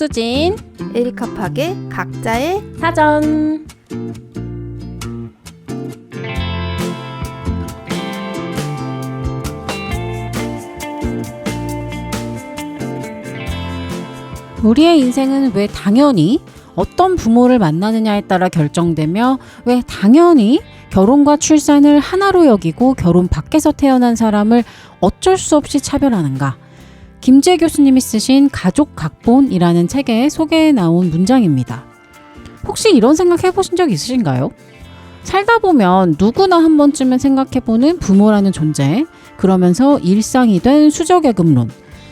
수수진 에리카 팍의 각자의 사전. 우리의 인생은 왜 당연히 어떤 부모를 만나느냐에 따라 결정되며 왜 당연히 결혼과 출산을 하나로 여기고 결혼 밖에서 태어난 사람을 어쩔 수 없이 차별하는가? 김지혜 교수님이 쓰신 가족 각본이라는 책에 소개해 나온 문장입니다. 혹시 이런 생각 해보신 적 있으신가요? 살다 보면 누구나 한 번쯤은 생각해보는 부모라는 존재, 그러면서 일상이 된 수저계급론,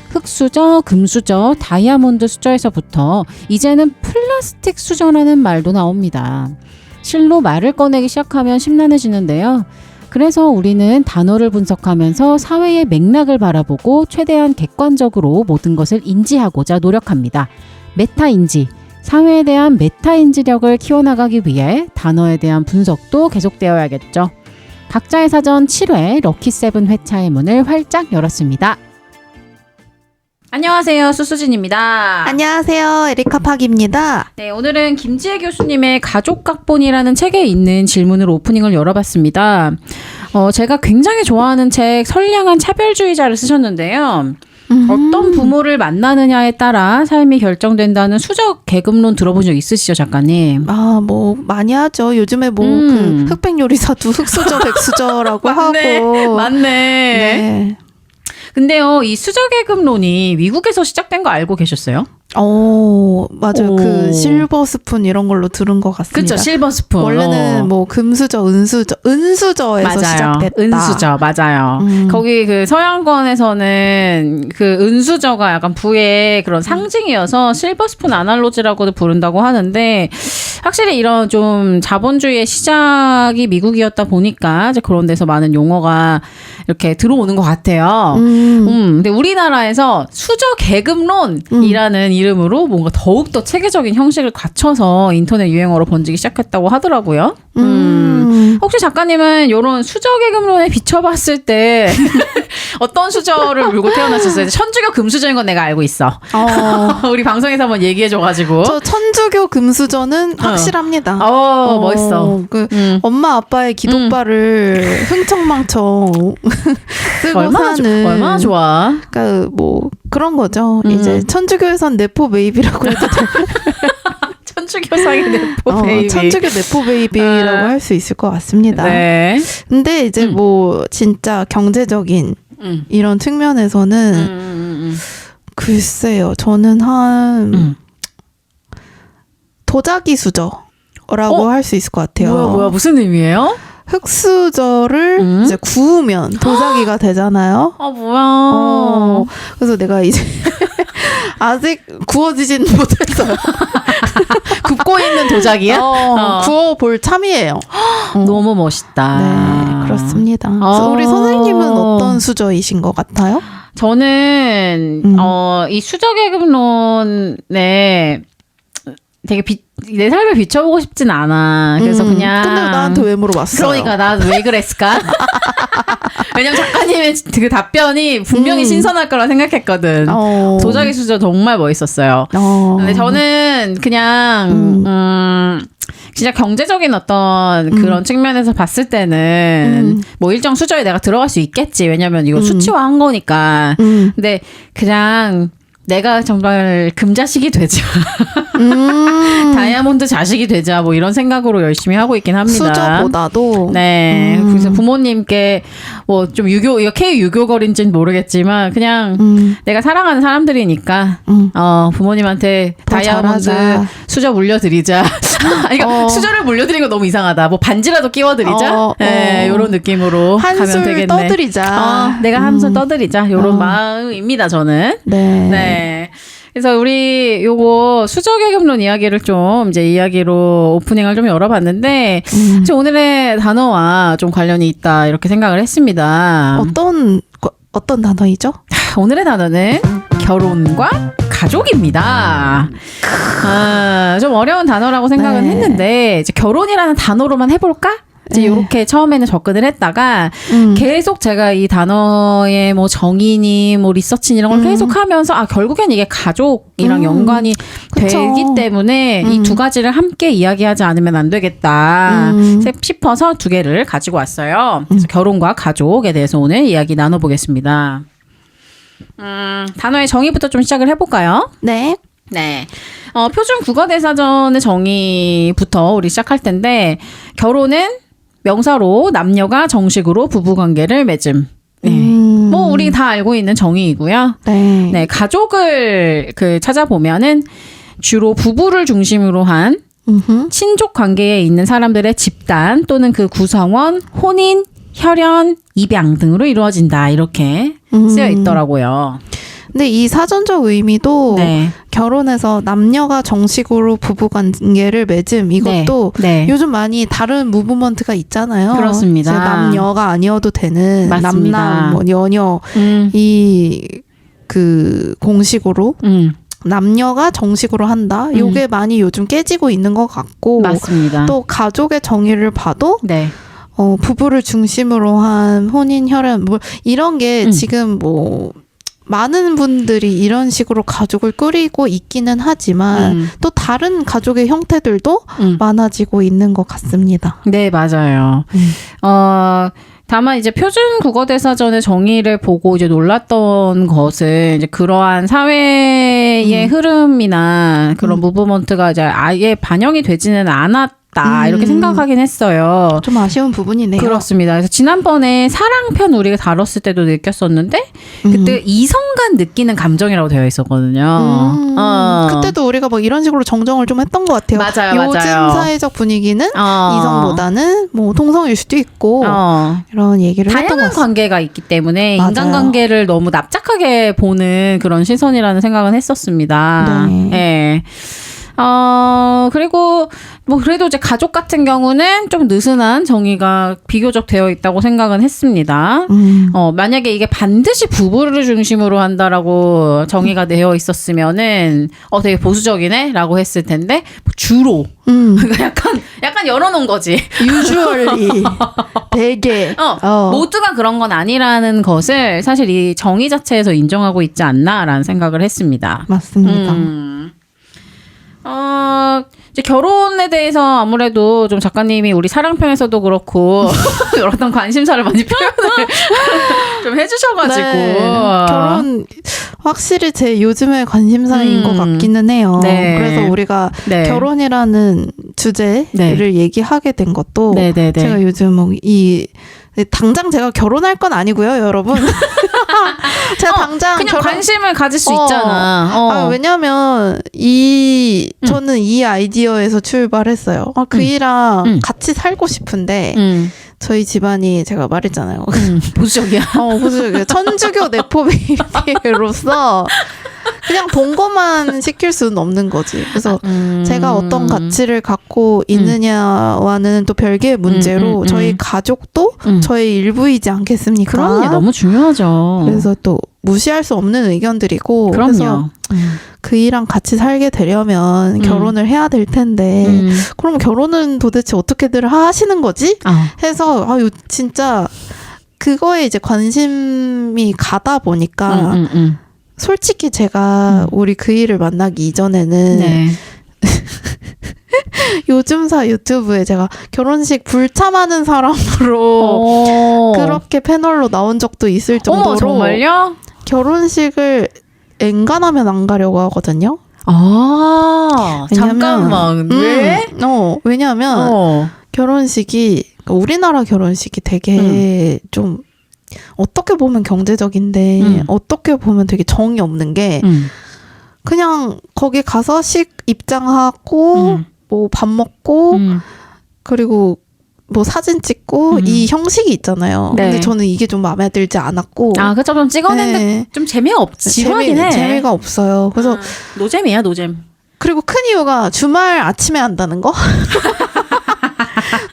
흙수저, 금수저, 다이아몬드 수저에서부터 이제는 플라스틱 수저라는 말도 나옵니다. 실로 말을 꺼내기 시작하면 심란해지는데요. 그래서 우리는 단어를 분석하면서 사회의 맥락을 바라보고 최대한 객관적으로 모든 것을 인지하고자 노력합니다. 메타인지, 사회에 대한 메타인지력을 키워나가기 위해 단어에 대한 분석도 계속되어야겠죠. 각자의 사전 7회 럭키7 회차의 문을 활짝 열었습니다. 안녕하세요. 수수진입니다. 안녕하세요. 에리카 팍입니다. 네, 오늘은 김지혜 교수님의 가족 각본이라는 책에 있는 질문으로 오프닝을 열어봤습니다. 제가 굉장히 좋아하는 책 선량한 차별주의자를 쓰셨는데요. 어떤 부모를 만나느냐에 따라 삶이 결정된다는 수적 계급론 들어본 적 있으시죠, 작가님? 뭐 많이 하죠. 요즘에 그 흑백 요리사도 흑수저, 백수저라고 하고. 맞네. 네. 근데요, 이 수저계급론이 미국에서 시작된 거 알고 계셨어요? 맞아요. 그 실버 스푼 이런 걸로 들은 것 같습니다. 그렇죠, 실버 스푼. 원래는 뭐 금수저, 은수저에서 맞아요. 시작됐다. 은수저, 맞아요. 거기 그 서양권에서는 그 은수저가 약간 부의 그런 상징이어서 실버 스푼 아날로지라고도 부른다고 하는데, 확실히 이런 좀 자본주의의 시작이 미국이었다 보니까 이제 그런 데서 많은 용어가 이렇게 들어오는 것 같아요. 근데 우리나라에서 수저계급론이라는 이름으로 뭔가 더욱더 체계적인 형식을 갖춰서 인터넷 유행어로 번지기 시작했다고 하더라고요. 혹시 작가님은 이런 수저계급론에 비춰봤을 때 어떤 수저를 물고 태어났었어요? 천주교 금수저인 건 내가 알고 있어. 우리 방송에서 한번 얘기해줘가지고. 저 천주교 금수저는 확실합니다. 멋있어. 엄마 아빠의 기도발을 흥청망청 쓰고 사는. 얼마나 좋아. 그러니까 뭐 그런 거죠. 이제 천주교에선 네포 베이비라고 해도 돼. 천주교상의 네포 베이비. 천주교 네포 베이비라고 할 수 있을 것 같습니다. 네. 근데 이제 뭐 진짜 경제적인 이런 측면에서는 글쎄요. 저는 한 도자기 수저라고 할 수 있을 것 같아요. 뭐야 무슨 의미예요? 흑수저를 이제 구우면 도자기가 되잖아요. 뭐야. 그래서 내가 이제 아직 구워지진 못했어요. 굽고 있는 도자기야? 구워볼 참이에요. 너무 멋있다. 네, 그렇습니다. 그래서 우리 선생님은 어떤 수저이신 것 같아요? 저는 이 수저계급론에 되게 내 삶을 비춰보고 싶진 않아. 그래서 그냥. 근데 나한테 왜 물어봤어요? 그러니까 난 왜 그랬을까? 왜냐면 작가님의 그 답변이 분명히 신선할 거라 생각했거든. 도자기 수저 정말 멋있었어요. 근데 저는 그냥 진짜 경제적인 어떤 그런 측면에서 봤을 때는 뭐 일정 수저에 내가 들어갈 수 있겠지. 왜냐면 이거 수치화한 거니까. 근데 그냥 내가 정말 금자식이 되자. 다이아몬드 자식이 되자. 뭐 이런 생각으로 열심히 하고 있긴 합니다. 수저보다도. 네. 그래서 부모님께 뭐 좀 이거 K-유교걸인지는 모르겠지만 그냥 내가 사랑하는 사람들이니까 부모님한테 다이아몬드 잘하자. 수저 물려드리자. 그러니까 수저를 물려드리는 거 너무 이상하다. 뭐 반지라도 끼워드리자. 네, 요런 느낌으로 가면 되겠네. 한술 떠드리자. 내가 한술 떠드리자. 요런 마음입니다, 저는. 네. 그래서 우리 요거 수저계급론 이야기를 좀 이제 이야기로 오프닝을 좀 열어봤는데 오늘의 단어와 좀 관련이 있다 이렇게 생각을 했습니다. 어떤 단어이죠? 오늘의 단어는 결혼과 가족입니다. 좀 어려운 단어라고 생각은 했는데 이제 결혼이라는 단어로만 해볼까? 이제 이렇게 처음에는 접근을 했다가 계속 제가 이 단어의 뭐 정의니 뭐 리서치니 이런 걸 계속 하면서 결국엔 이게 가족이랑 연관이 그쵸. 되기 때문에 이 두 가지를 함께 이야기하지 않으면 안 되겠다 싶어서 두 개를 가지고 왔어요. 그래서 결혼과 가족에 대해서 오늘 이야기 나눠보겠습니다. 단어의 정의부터 좀 시작을 해볼까요? 네. 네. 표준 국어대사전의 정의부터 우리 시작할 텐데, 결혼은 명사로 남녀가 정식으로 부부관계를 맺음. 네. 뭐 우리 다 알고 있는 정의이고요. 네. 네, 가족을 찾아보면은 주로 부부를 중심으로 한 친족 관계에 있는 사람들의 집단 또는 그 구성원, 혼인, 혈연, 입양 등으로 이루어진다. 이렇게 쓰여 있더라고요. 근데 이 사전적 의미도 네. 결혼해서 남녀가 정식으로 부부관계를 맺음 이것도 네. 요즘 많이 다른 무브먼트가 있잖아요. 그렇습니다. 이제 남녀가 아니어도 되는 맞습니다. 남남, 뭐 여녀 이 그 공식으로 남녀가 정식으로 한다. 요게 많이 요즘 깨지고 있는 것 같고 맞습니다. 또 가족의 정의를 봐도 네. 부부를 중심으로 한 혼인, 혈연 뭐 이런 게 지금 뭐 많은 분들이 이런 식으로 가족을 꾸리고 있기는 하지만 또 다른 가족의 형태들도 많아지고 있는 것 같습니다. 네, 맞아요. 다만 이제 표준 국어대사전의 정의를 보고 이제 놀랐던 것은 이제 그러한 사회의 흐름이나 그런 무브먼트가 이제 아예 반영이 되지는 않았다. 이렇게 생각하긴 했어요. 좀 아쉬운 부분이네요. 그렇습니다. 그래서 지난번에 사랑편 우리가 다뤘을 때도 느꼈었는데 그때 이성간 느끼는 감정이라고 되어 있었거든요. 그때도 우리가 뭐 이런 식으로 정정을 좀 했던 것 같아요. 맞아요, 요즘 맞아요. 사회적 분위기는 이성보다는 뭐 동성일 수도 있고 이런 얘기를 했던 것 다양한 같습니다. 관계가 있기 때문에 맞아요. 인간관계를 너무 납작하게 보는 그런 시선이라는 생각은 했었습니다. 네. 예. 그리고 뭐 그래도 이제 가족 같은 경우는 좀 느슨한 정의가 비교적 되어 있다고 생각은 했습니다. 만약에 이게 반드시 부부를 중심으로 한다라고 정의가 되어 있었으면은 되게 보수적이네라고 했을 텐데 주로 그러니까 약간 열어놓은 거지. usually 되게 모두가 그런 건 아니라는 것을 사실 이 정의 자체에서 인정하고 있지 않나라는 생각을 했습니다. 맞습니다. 이제 결혼에 대해서 아무래도 좀 작가님이 우리 사랑편에서도 그렇고 어떤 관심사를 많이 표현을 좀 해주셔가지고 네. 결혼 확실히 제 요즘의 관심사인 것 같기는 해요. 네. 그래서 우리가 네. 결혼이라는 주제를 네. 얘기하게 된 것도 네네네. 제가 요즘 뭐 당장 제가 결혼할 건 아니고요, 여러분. 제가 당장 그냥 관심을 가질 수 있잖아. 왜냐면 저는 이 아이디어에서 출발했어요. 그이랑 같이 살고 싶은데 저희 집안이 제가 말했잖아요. 보수적이야. 보수적이야. 천주교 네포베이비로서 그냥 동거만 시킬 수는 없는 거지. 그래서 제가 어떤 가치를 갖고 있느냐와는 또 별개의 문제로 저희 가족도 저의 일부이지 않겠습니까? 그럼요. 너무 중요하죠. 그래서 또 무시할 수 없는 의견들이고 그럼요. 그래서 그이랑 같이 살게 되려면 결혼을 해야 될 텐데 그럼 결혼은 도대체 어떻게들 하시는 거지? 해서 진짜 그거에 이제 관심이 가다 보니까 솔직히 제가 우리 그이를 만나기 이전에는 네. 요즘사 유튜브에 제가 결혼식 불참하는 사람으로 그렇게 패널로 나온 적도 있을 정도로 정말요? 결혼식을 엔간하면 안 가려고 하거든요. 잠깐만. 왜? 왜냐하면 결혼식이 우리나라 결혼식이 되게 좀 어떻게 보면 경제적인데 어떻게 보면 되게 정이 없는 게 그냥 거기 가서 입장하고 뭐 밥 먹고 그리고 뭐 사진 찍고 이 형식이 있잖아요. 네. 근데 저는 이게 좀 마음에 들지 않았고 그쵸. 좀 찍어낸데 네. 좀 재미가 없지. 지루하긴 해. 재미가 없어요. 그래서 노잼이야, 노잼. 그리고 큰 이유가 주말 아침에 한다는 거?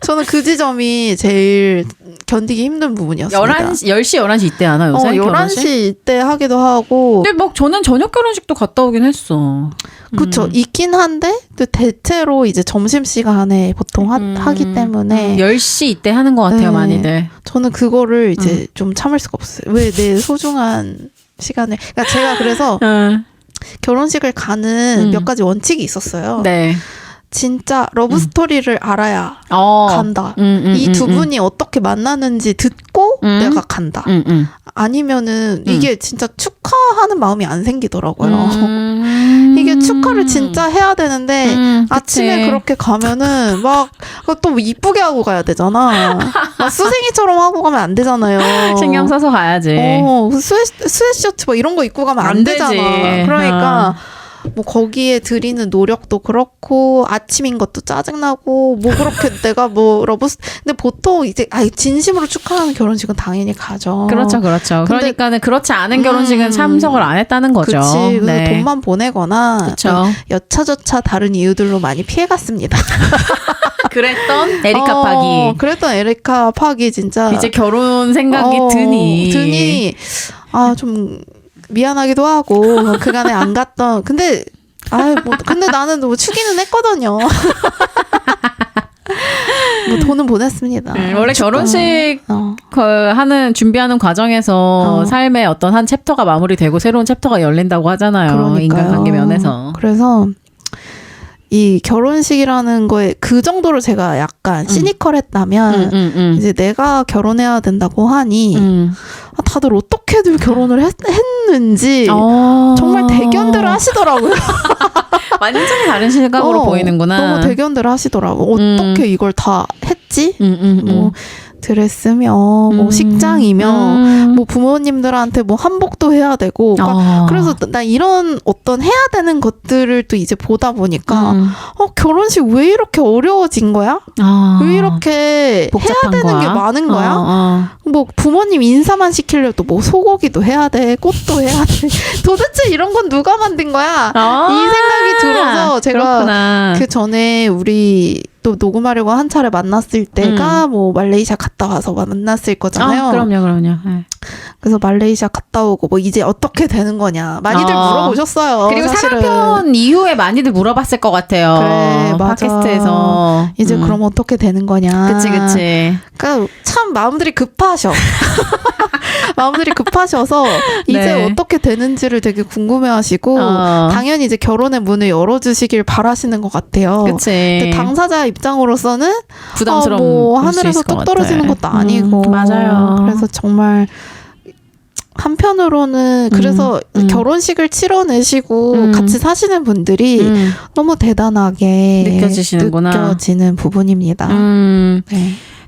저는 그 지점이 제일 견디기 힘든 부분이었습니다. 10시, 11시 이때 하나 요새? 11시 이때 하기도 하고. 근데 막 저는 저녁 결혼식도 갔다 오긴 했어. 그렇죠. 있긴 한데 또 대체로 이제 점심시간에 보통 하기 때문에 10시 이때 하는 것 같아요, 네. 많이들. 저는 그거를 이제 좀 참을 수가 없어요. 왜 내 소중한 시간을. 그러니까 제가 그래서 결혼식을 가는 몇 가지 원칙이 있었어요. 네. 진짜 러브스토리를 알아야 간다. 이 두 분이 어떻게 만나는지 듣고 내가 간다. 아니면은 이게 진짜 축하하는 마음이 안 생기더라고요. 이게 축하를 진짜 해야 되는데 아침에 그렇게 가면은 막 또 이쁘게 하고 가야 되잖아. 막 수생이처럼 하고 가면 안 되잖아요. 신경 써서 가야지. 스웨트셔츠 뭐 이런 거 입고 가면 안 되잖아. 되지. 그러니까 뭐 거기에 들이는 노력도 그렇고 아침인 것도 짜증나고 뭐 그렇게 내가 뭐 근데 보통 이제 진심으로 축하하는 결혼식은 당연히 가죠. 그렇죠. 그러니까는 그렇지 않은 결혼식은 참석을 안 했다는 거죠. 그렇지. 네. 돈만 보내거나 그렇죠. 여차저차 다른 이유들로 많이 피해갔습니다. 그랬던 에리카 파기. 그랬던 에리카 파기 진짜 이제 결혼 생각이 드니 좀 미안하기도 하고 그간에 안 갔던 근데 근데 나는 뭐 추기는 했거든요. 뭐 돈은 보냈습니다. 원래 결혼식 준비하는 과정에서 삶의 어떤 한 챕터가 마무리되고 새로운 챕터가 열린다고 하잖아요. 그러니까요. 인간관계 면에서. 그래서 이 결혼식이라는 거에 그 정도로 제가 약간 시니컬했다면 이제 내가 결혼해야 된다고 하니 다들 어떻게들 결혼을 했는지 정말 대견들 하시더라고요. 완전히 다른 시각으로 보이는구나. 너무 대견들 하시더라고. 어떻게 이걸 다 했지? 뭐 드레스며 뭐 식장이며 뭐 부모님들한테 뭐 한복도 해야 되고 그래서 나 이런 어떤 해야 되는 것들을 또 이제 보다 보니까 결혼식 왜 이렇게 어려워진 거야? 왜 이렇게 해야 되는 게 많은 거야? 뭐 부모님 인사만 시키려도 뭐 소고기도 해야 돼, 꽃도 해야 돼. 도대체 이런 건 누가 만든 거야? 이 생각이 들어서 제가 그렇구나. 그 전에 우리 또 녹음하려고 한 차례 만났을 때가 뭐 말레이시아 갔다 와서 만났을 거잖아요. 그럼요. 네. 그래서 말레이시아 갔다 오고 뭐 이제 어떻게 되는 거냐 많이들 물어보셨어요. 그리고 사실은. 사랑편 이후에 많이들 물어봤을 것 같아요. 그래, 맞아. 팟캐스트에서. 이제 그럼 어떻게 되는 거냐. 그치. 그러니까 참 마음들이 급하셔. 마음들이 급하셔서 이제 네. 어떻게 되는지를 되게 궁금해하시고 당연히 이제 결혼의 문을 열어주시길 바라시는 것 같아요. 그치. 근데 당사자 입장으로서는 부담스러운 뭐 하늘에서 뚝 떨어지는 것도 아니고 맞아요. 그래서 정말 한편으로는 그래서 결혼식을 치러내시고 같이 사시는 분들이 너무 대단하게 느껴지는 부분입니다. 네.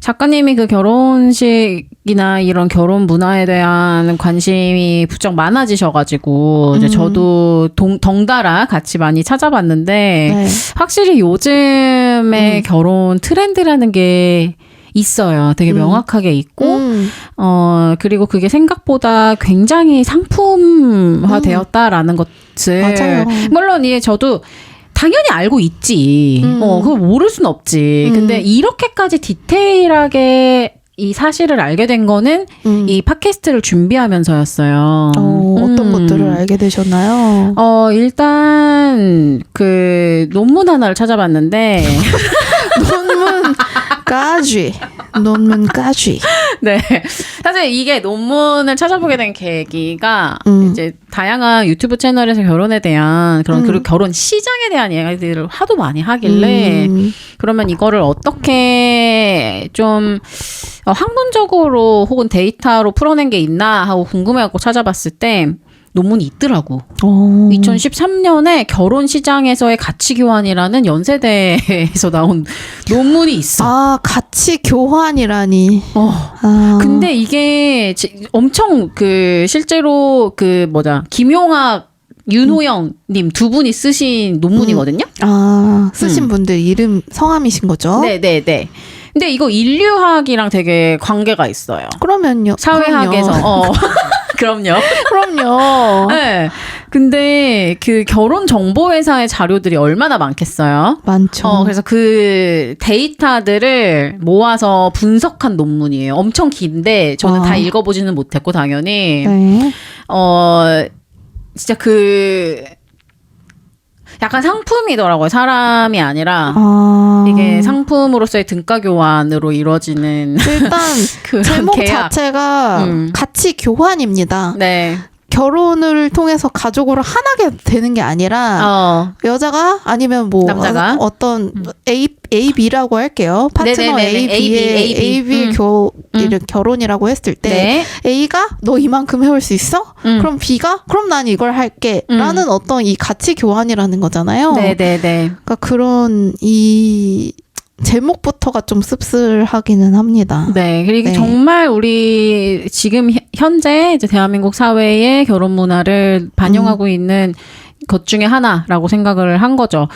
작가님이 그 결혼식이나 이런 결혼 문화에 대한 관심이 부쩍 많아지셔가지고 이제 저도 덩달아 같이 많이 찾아봤는데 네. 확실히 요즘의 결혼 트렌드라는 게 있어요. 되게 명확하게 있고, 그리고 그게 생각보다 굉장히 상품화되었다라는 것을. 맞아요. 물론, 저도 당연히 알고 있지. 그걸 모를 순 없지. 근데 이렇게까지 디테일하게 이 사실을 알게 된 거는 이 팟캐스트를 준비하면서였어요. 어떤 것들을 알게 되셨나요? 일단, 논문 하나를 찾아봤는데. 논문까지. 네. 사실 이게 논문을 찾아보게 된 계기가 이제 다양한 유튜브 채널에서 결혼에 대한 그리고 결혼 시장에 대한 이야기들을 하도 많이 하길래 그러면 이거를 어떻게 좀 학문적으로 혹은 데이터로 풀어낸 게 있나 하고 궁금해갖고 찾아봤을 때 논문이 있더라고. 2013년에 결혼 시장에서의 가치 교환이라는 연세대에서 나온 논문이 있어. 가치 교환이라니. 근데 이게 엄청 실제로 김용학 윤호영 님 두 분이 쓰신 논문이거든요. 쓰신 분들 이름 성함이신 거죠? 네네네. 근데 이거 인류학이랑 되게 관계가 있어요. 그러면요. 사회학에서. 그럼요. 네. 근데 결혼 정보 회사의 자료들이 얼마나 많겠어요? 많죠. 그래서 그 데이터들을 모아서 분석한 논문이에요. 엄청 긴데 저는 다 읽어보지는 못했고 당연히. 네. 진짜 약간 상품이더라고요. 사람이 아니라 이게 상품으로서의 등가 교환으로 이루어지는 일단 그런 제목 계약. 자체가 가치 교환입니다. 네. 결혼을 통해서 가족으로 하나가 되는 게 아니라 여자가 아니면 뭐 남자가 어떤 A, B라고 할게요. 파트너 네네네네. A, B의 결혼이라고 했을 때 네. A가 너 이만큼 해올 수 있어? 그럼 B가 그럼 난 이걸 할게. 라는 어떤 이 가치 교환이라는 거잖아요. 네네네. 그러니까 그런 이 제목부터가 좀 씁쓸하기는 합니다. 네, 그리고 네. 정말 우리 지금 현재 이제 대한민국 사회의 결혼 문화를 반영하고 있는 것 중에 하나라고 생각을 한 거죠.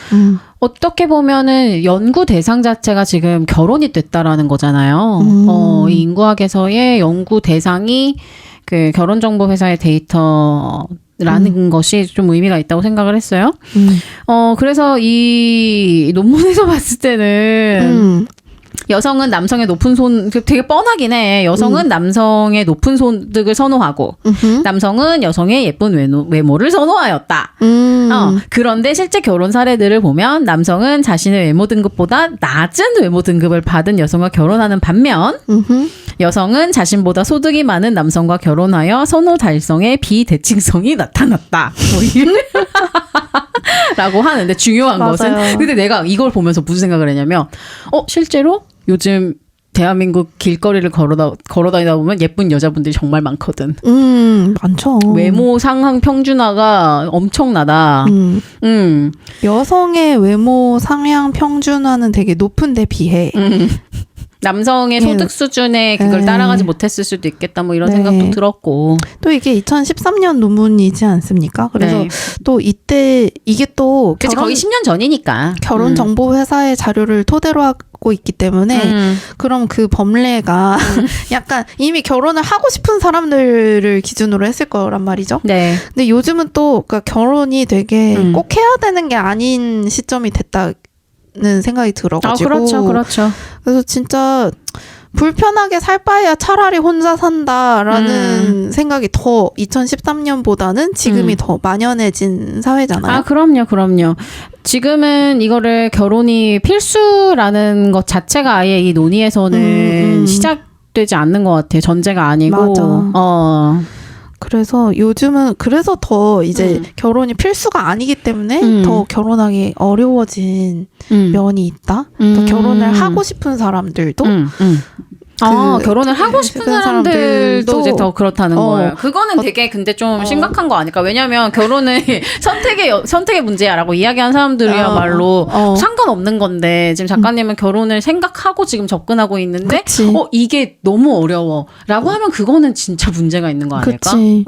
어떻게 보면은 연구 대상 자체가 지금 결혼이 됐다라는 거잖아요. 이 인구학에서의 연구 대상이 그 결혼정보회사의 데이터라는 것이 좀 의미가 있다고 생각을 했어요. 그래서 이 논문에서 봤을 때는 여성은 남성의 높은 되게 뻔하긴 해. 여성은 남성의 높은 소득을 선호하고 남성은 여성의 예쁜 외모를 선호하였다. 그런데 실제 결혼 사례들을 보면 남성은 자신의 외모 등급보다 낮은 외모 등급을 받은 여성과 결혼하는 반면 여성은 자신보다 소득이 많은 남성과 결혼하여 선호 달성의 비대칭성이 나타났다. 라고 하는데 중요한 맞아요. 것은 근데 내가 이걸 보면서 무슨 생각을 했냐면 실제로 요즘 대한민국 길거리를 걸어다니다 보면 예쁜 여자분들이 정말 많거든. 많죠. 외모 상향 평준화가 엄청나다. 여성의 외모 상향 평준화는 되게 높은데 비해 남성의 소득 수준에 그걸 따라가지 못했을 수도 있겠다 뭐 이런 생각도 들었고 또 이게 2013년 논문이지 않습니까? 그래서 네. 또 이때 이게 또 거의 10년 전이니까 결혼정보회사의 자료를 토대로 하고 있기 때문에 그럼 그 범례가 약간 이미 결혼을 하고 싶은 사람들을 기준으로 했을 거란 말이죠. 네. 근데 요즘은 또 그러니까 결혼이 되게 꼭 해야 되는 게 아닌 시점이 됐다. 는 생각이 들어가지고 그렇죠. 그래서 진짜 불편하게 살 바에야 차라리 혼자 산다라는 생각이 더 2013년보다는 지금이 더 만연해진 사회잖아요. 그럼요. 지금은 이거를 결혼이 필수라는 것 자체가 아예 이 논의에서는 시작되지 않는 것 같아요. 전제가 아니고. 맞아. 그래서 요즘은 그래서 더 이제 결혼이 필수가 아니기 때문에 더 결혼하기 어려워진 면이 있다. 더 결혼을 하고 싶은 사람들도 결혼을 하고 싶은 사람들도 이제 더 그렇다는 거예요. 그거는 되게 근데 좀 심각한 거 아닐까? 왜냐면 결혼은 선택의 문제야라고 이야기한 사람들이야말로 상관없는 건데 지금 작가님은 결혼을 생각하고 지금 접근하고 있는데 이게 너무 어려워라고 하면 그거는 진짜 문제가 있는 거 아닐까? 그치.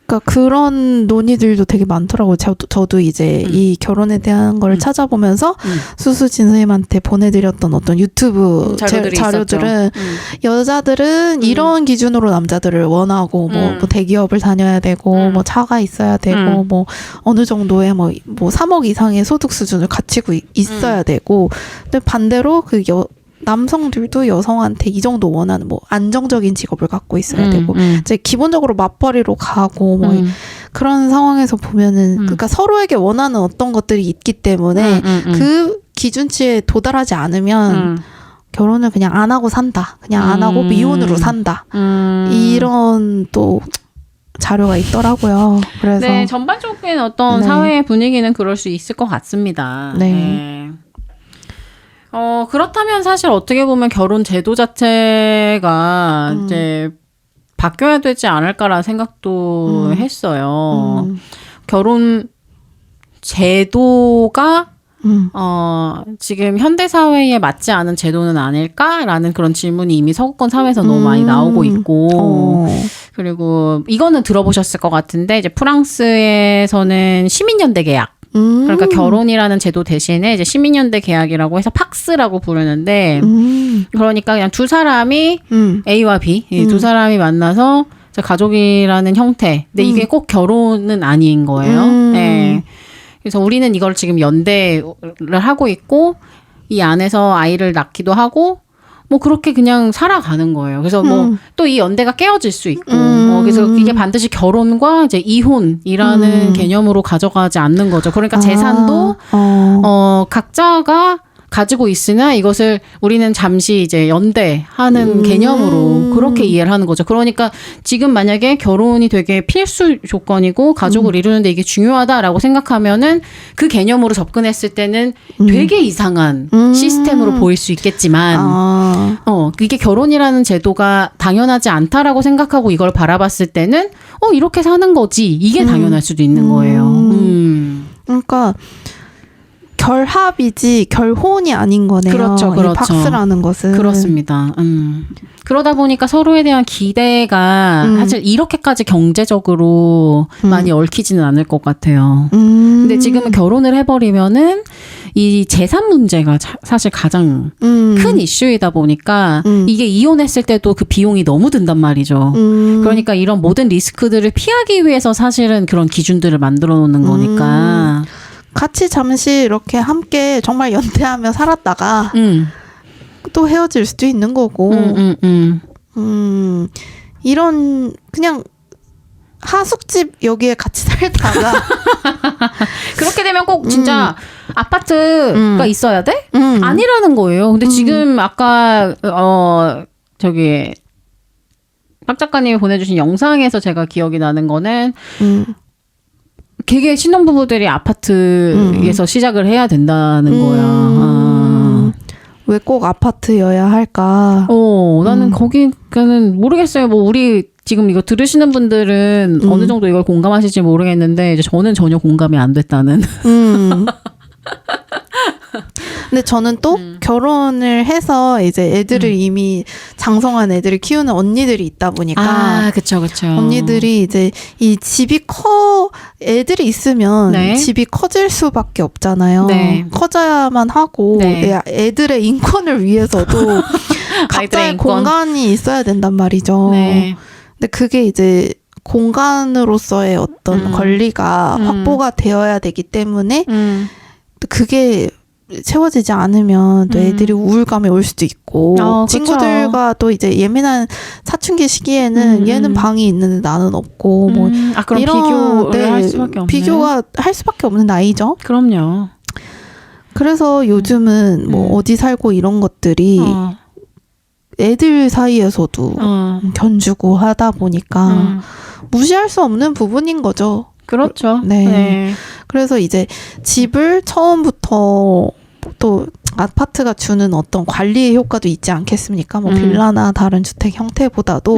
그러니까 그런 논의들도 되게 많더라고요. 저도 이제 이 결혼에 대한 걸 찾아보면서 수수진 선생님한테 보내드렸던 어떤 유튜브 자료들은 여자들은 이런 기준으로 남자들을 원하고 뭐 대기업을 다녀야 되고 뭐 차가 있어야 되고 뭐 어느 정도의 뭐 3억 이상의 소득 수준을 갖추고 있어야 되고 근데 반대로 남성들도 여성한테 이 정도 원하는 뭐 안정적인 직업을 갖고 있어야 되고 이제 기본적으로 맞벌이로 가고 뭐 그런 상황에서 보면은 그러니까 서로에게 원하는 어떤 것들이 있기 때문에 그 기준치에 도달하지 않으면 결혼을 그냥 안 하고 산다. 그냥 안 하고 미혼으로 산다. 이런 또 자료가 있더라고요. 그래서 네, 전반적인 어떤 사회의 분위기는 그럴 수 있을 것 같습니다. 네. 그렇다면 사실 어떻게 보면 결혼 제도 자체가 이제 바뀌어야 되지 않을까라는 생각도 했어요. 결혼 제도가 지금 현대 사회에 맞지 않은 제도는 아닐까라는 그런 질문이 이미 서구권 사회에서 너무 많이 나오고 있고 그리고 이거는 들어보셨을 것 같은데 이제 프랑스에서는 시민연대 계약 그러니까 결혼이라는 제도 대신에 이제 시민연대 계약이라고 해서 팍스라고 부르는데 그러니까 그냥 두 사람이 A와 B 두 사람이 만나서 가족이라는 형태. 근데 이게 꼭 결혼은 아닌 거예요. 네. 그래서 우리는 이걸 지금 연대를 하고 있고 이 안에서 아이를 낳기도 하고 뭐 그렇게 그냥 살아가는 거예요. 그래서 뭐 또 이 연대가 깨어질 수 있고 그래서 이게 반드시 결혼과 이제 이혼이라는 개념으로 가져가지 않는 거죠. 그러니까 재산도 각자가 가지고 있으나 이것을 우리는 잠시 이제 연대하는 개념으로 그렇게 이해를 하는 거죠. 그러니까 지금 만약에 결혼이 되게 필수 조건이고 가족을 이루는데 이게 중요하다라고 생각하면은 그 개념으로 접근했을 때는 되게 이상한 시스템으로 보일 수 있겠지만 이게 결혼이라는 제도가 당연하지 않다라고 생각하고 이걸 바라봤을 때는 이렇게 사는 거지 이게 당연할 수도 있는 거예요. 그러니까 결합이지 결혼이 아닌 거네요. 그렇죠, 그렇죠. 이 박스라는 것은. 그렇습니다. 그러다 보니까 서로에 대한 기대가 사실 이렇게까지 경제적으로 많이 얽히지는 않을 것 같아요. 근데 지금은 결혼을 해버리면은 이 재산 문제가 사실 가장 큰 이슈이다 보니까 이게 이혼했을 때도 그 비용이 너무 든단 말이죠. 그러니까 이런 모든 리스크들을 피하기 위해서 사실은 그런 기준들을 만들어 놓는 거니까. 같이 잠시 이렇게 함께 정말 연대하며 살았다가 또 헤어질 수도 있는 거고 이런 그냥 하숙집 여기에 같이 살다가 그렇게 되면 꼭 진짜 아파트가 있어야 돼? 아니라는 거예요. 근데 지금 아까 저기 박 작가님이 보내주신 영상에서 제가 기억이 나는 거는 되게 신혼부부들이 아파트에서 시작을 해야 된다는 거야. 왜 꼭 아파트여야 할까? 나는 거기는 모르겠어요. 뭐 우리 지금 이거 들으시는 분들은 어느 정도 이걸 공감하실지 모르겠는데 이제 저는 전혀 공감이 안 됐다는. 근데 저는 또 결혼을 해서 이제 애들을 이미 장성한 애들을 키우는 언니들이 있다 보니까 그쵸. 언니들이 이제 이 집이 애들이 있으면 집이 커질 수밖에 없잖아요. 커져야만 하고 애들의 인권을 위해서도 각자의 공간이 있어야 된단 말이죠. 근데 그게 이제 공간으로서의 어떤 권리가 확보가 되어야 되기 때문에 그게 채워지지 않으면 또 애들이 우울감에 올 수도 있고 친구들과 또 이제 예민한 사춘기 시기에는 얘는 방이 있는데 나는 없고 뭐 그럼 비교를 할 수밖에 없네. 비교가 할 수밖에 없는 나이죠. 그럼요. 그래서 요즘은 뭐 어디 살고 이런 것들이 애들 사이에서도 견주고 하다 보니까 무시할 수 없는 부분인 거죠. 그렇죠. 그래서 이제 집을 처음부터 또 아파트가 주는 어떤 관리의 효과도 있지 않겠습니까? 뭐 빌라나 다른 주택 형태보다도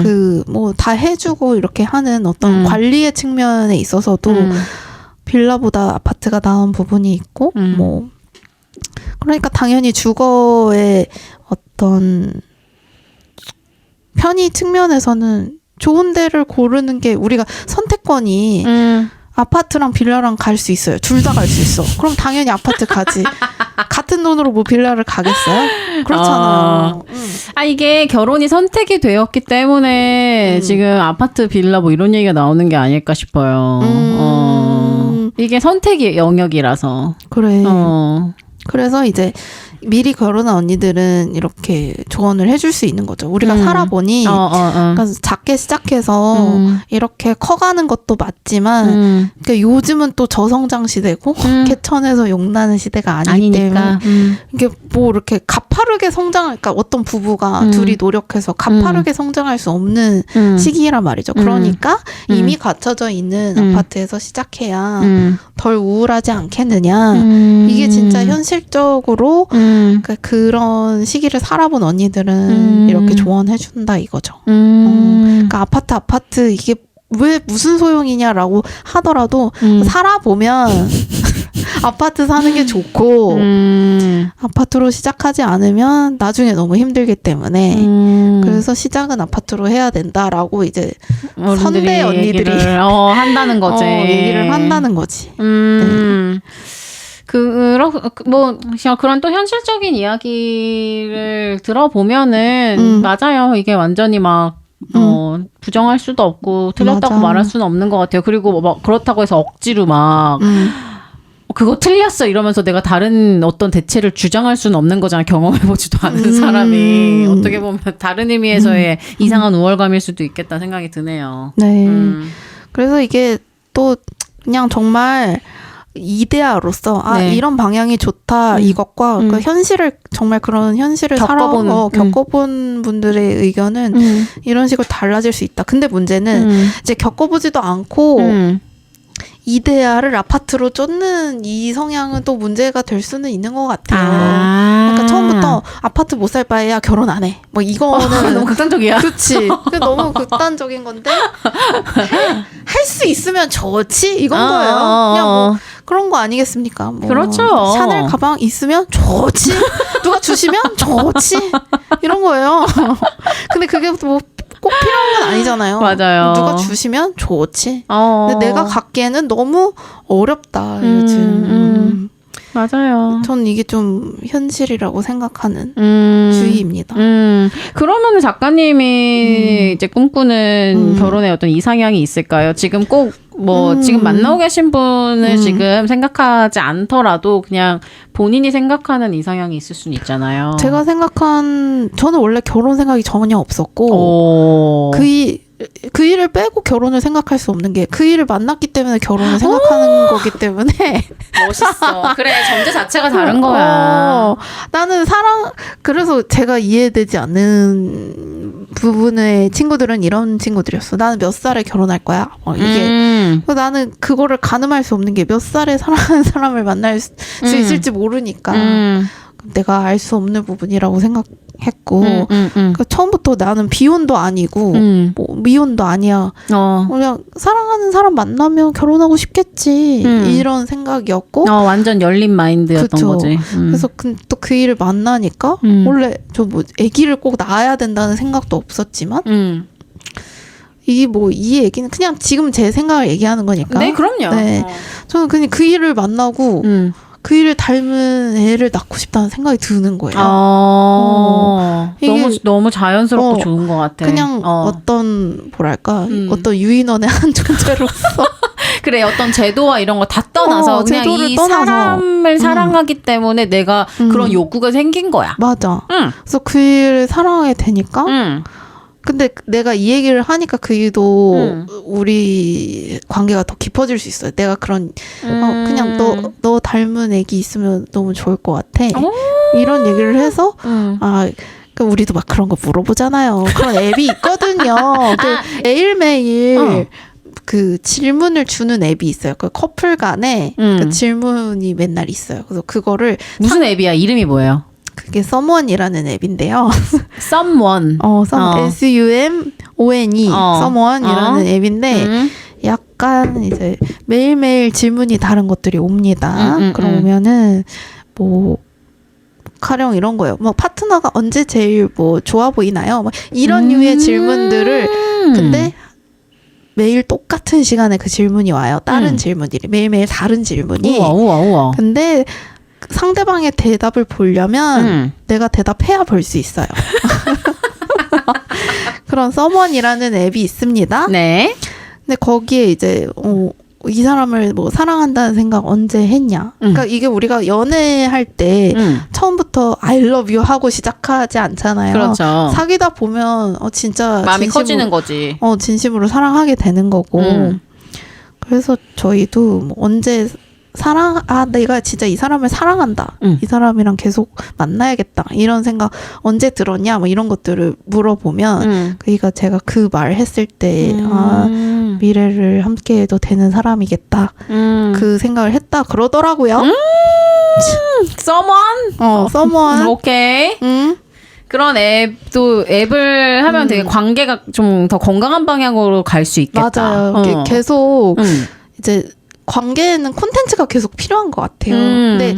그 뭐 다 해주고 이렇게 하는 어떤 관리의 측면에 있어서도 빌라보다 아파트가 나은 부분이 있고 뭐 그러니까 당연히 주거의 어떤 편의 측면에서는 좋은 데를 고르는 게 우리가 선택권이 아파트랑 빌라랑 갈 수 있어요. 둘 다 갈 수 있어. 그럼 당연히 아파트 가지. 같은 돈으로 뭐 빌라를 가겠어요? 그렇잖아요. 이게 결혼이 선택이 되었기 때문에 지금 아파트, 빌라 뭐 이런 얘기가 나오는 게 아닐까 싶어요. 이게 선택의 영역이라서. 그래. 그래서 이제 미리 결혼한 언니들은 이렇게 조언을 해줄 수 있는 거죠. 우리가 살아보니 그러니까 작게 시작해서 이렇게 커가는 것도 맞지만 그러니까 요즘은 또 저성장 시대고 개천에서 용나는 시대가 아니기 때문에 이게 뭐 이렇게 가파르게 그러니까 어떤 부부가 둘이 노력해서 가파르게 성장할 수 없는 시기란 말이죠. 그러니까 이미 갖춰져 있는 아파트에서 시작해야 덜 우울하지 않겠느냐. 이게 진짜 현실적으로 그러니까 그런 시기를 살아본 언니들은 이렇게 조언해준다 이거죠. 그러니까 아파트 이게 왜 무슨 소용이냐라고 하더라도 살아보면 아파트 사는 게 좋고 아파트로 시작하지 않으면 나중에 너무 힘들기 때문에 그래서 시작은 아파트로 해야 된다라고 이제 선배 언니들이 한다는 거지. 얘기를 한다는 거지. 네. 그런 또 현실적인 이야기를 들어보면은 맞아요. 이게 완전히 막 부정할 수도 없고 틀렸다고 맞아. 말할 수는 없는 것 같아요. 그리고 뭐 그렇다고 해서 억지로 막 그거 틀렸어 이러면서 내가 다른 어떤 대체를 주장할 수는 없는 거잖아. 경험해보지도 않은 사람이. 어떻게 보면 다른 의미에서의 이상한 우월감일 수도 있겠다 생각이 드네요. 네. 그래서 이게 또 그냥 정말 이데아로서 네. 이런 방향이 좋다 이것과 그 현실을 정말 그런 현실을 겪어본 분들의 의견은 이런 식으로 달라질 수 있다. 근데 문제는 이제 겪어보지도 않고 이데아를 아파트로 쫓는 이 성향은 또 문제가 될 수는 있는 것 같아요. 그러니까 처음부터 아파트 못 살 바에야 결혼 안 해. 뭐 이거는 너무 극단적이야. 그렇지. 너무 극단적인 건데 할 수 있으면 좋지 이건 거예요. 그냥 뭐 그런 거 아니겠습니까? 뭐 그렇죠. 샤넬 가방 있으면 좋지. 누가 주시면 좋지. 이런 거예요. 근데 그게 뭐 꼭 필요한 건 아니잖아요. 맞아요. 누가 주시면 좋지. 근데 내가 갖기에는 너무 어렵다 요즘. 맞아요. 전 이게 좀 현실이라고 생각하는 주의입니다. 그러면 작가님이 이제 꿈꾸는 결혼의 어떤 이상향이 있을까요? 지금 꼭 지금 만나고 계신 분을 지금 생각하지 않더라도 그냥 본인이 생각하는 이상향이 있을 수는 있잖아요. 제가 저는 원래 결혼 생각이 전혀 없었고, 그 일을 빼고 결혼을 생각할 수 없는 게 그 일을 만났기 때문에 결혼을 생각하는 거기 때문에. 멋있어. 그래, 전제 자체가 다른 거야. 나는 그래서 제가 이해되지 않는 부분의 친구들은 이런 친구들이었어. 나는 몇 살에 결혼할 거야. 이게. 나는 그거를 가늠할 수 없는 게 몇 살에 사랑하는 사람을 만날 수 있을지 모르니까. 내가 알 수 없는 부분이라고 생각했고 그러니까 처음부터 나는 비혼도 아니고 뭐 미혼도 아니야. 그냥 사랑하는 사람 만나면 결혼하고 싶겠지 이런 생각이었고 완전 열린 마인드였던 그쵸. 거지. 그래서 또 그 일을 만나니까 원래 저 뭐 아기를 꼭 낳아야 된다는 생각도 없었지만 이게 이 얘기는 그냥 지금 제 생각을 얘기하는 거니까. 네, 그럼요. 네. 저는 그냥 그 일을 만나고 그 일을 닮은 애를 낳고 싶다는 생각이 드는 거예요. 너무 자연스럽고 좋은 것 같아. 그냥 어떤 뭐랄까 어떤 유인원의 한 존재로서 그래 어떤 제도와 이런 거 다 떠나서 그냥 이 떠나서. 사람을 사랑하기 때문에 내가 그런 욕구가 생긴 거야. 맞아. 그래서 그 일을 사랑하게 되니까 근데 내가 이 얘기를 하니까 그 일도 우리 관계가 더 깊어질 수 있어요. 내가 그런 그냥 너 닮은 애기 있으면 너무 좋을 것 같아. 이런 얘기를 해서 우리도 막 그런 거 물어보잖아요. 그런 앱이 있거든요. 매일매일 그 질문을 주는 앱이 있어요. 그 커플 간에 그 질문이 맨날 있어요. 그래서 그거를 무슨 앱이야? 이름이 뭐예요? 그게 someone이라는 앱인데요. someone. SUMONE someone이라는 앱인데 약간 이제 매일매일 질문이 다른 것들이 옵니다. 그러면은 뭐 가령 이런 거예요. 뭐 파트너가 언제 제일 뭐 좋아 보이나요? 뭐 이런 류의 질문들을 근데 매일 똑같은 시간에 그 질문이 와요. 다른 질문들이 매일매일 다른 질문이. 우와. 근데 상대방의 대답을 보려면 내가 대답해야 볼 수 있어요. 그런 서먼이라는 앱이 있습니다. 네. 근데 거기에 이제 이 사람을 뭐 사랑한다는 생각 언제 했냐. 그러니까 이게 우리가 연애할 때 처음부터 I love you 하고 시작하지 않잖아요. 그렇죠. 사귀다 보면 진짜 마음이 커지는 거지. 진심으로 사랑하게 되는 거고. 그래서 저희도 뭐 언제 내가 진짜 이 사람을 사랑한다. 이 사람이랑 계속 만나야겠다. 이런 생각 언제 들었냐? 뭐 이런 것들을 물어보면 그러니까 제가 그 말 했을 때 미래를 함께해도 되는 사람이겠다. 그 생각을 했다 그러더라고요. someone? someone. 오케이. 그런 앱을 하면 되게 관계가 좀 더 건강한 방향으로 갈 수 있겠다. 맞아요. 계속 이제 관계에는 콘텐츠가 계속 필요한 것 같아요. 근데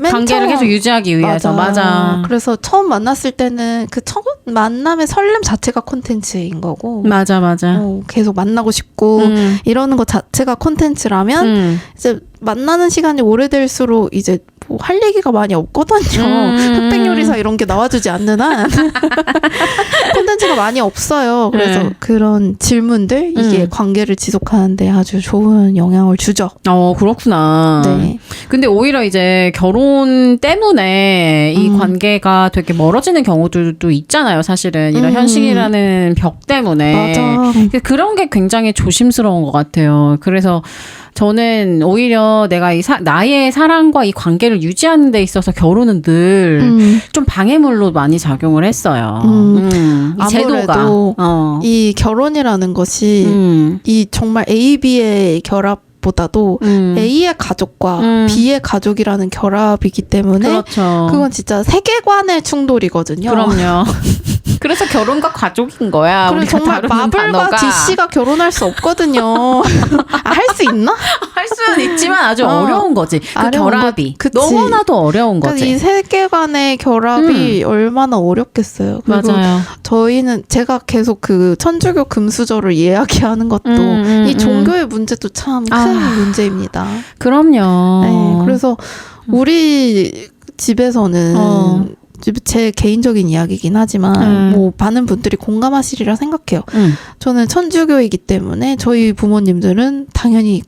관계를 계속 유지하기 위해서. 맞아. 그래서 처음 만났을 때는 그 첫 만남의 설렘 자체가 콘텐츠인 거고. 맞아. 계속 만나고 싶고 이러는 것 자체가 콘텐츠라면 이제 만나는 시간이 오래될수록 이제 뭐 할 얘기가 많이 없거든요. 흑백 요리사 이런 게 나와주지 않는 한 콘텐츠가 많이 없어요. 그래서 그런 질문들 이게 관계를 지속하는데 아주 좋은 영향을 주죠. 그렇구나. 네. 근데 오히려 이제 결혼 때문에 이 관계가 되게 멀어지는 경우들도 있잖아요. 사실은 이런 현실이라는 벽 때문에. 맞아. 그런 게 굉장히 조심스러운 것 같아요. 그래서 저는 오히려 내가 나의 사랑과 이 관계를 유지하는 데 있어서 결혼은 늘 좀 방해물로 많이 작용을 했어요. 이 제도가. 이 결혼이라는 것이 이 정말 A, B의 결합보다도 A의 가족과 B의 가족이라는 결합이기 때문에 그렇죠. 그건 진짜 세계관의 충돌이거든요. 그럼요. 그래서 결혼과 가족인 거야. 그럼 정말 마블과 DC가 결혼할 수 없거든요. 할 수 있나? 할 수는 있지만 아주 어려운 거지. 그 결합이. 너무나도 어려운 거지. 이 세계관의 결합이 얼마나 어렵겠어요. 그리고 맞아요. 저희는 제가 계속 그 천주교 금수저를 이야기하는 것도 이 종교의 문제도 참 큰 문제입니다. 그럼요. 네, 그래서 우리 집에서는 제 개인적인 이야기긴 하지만 뭐 많은 분들이 공감하시리라 생각해요. 저는 천주교이기 때문에 저희 부모님들은 당연히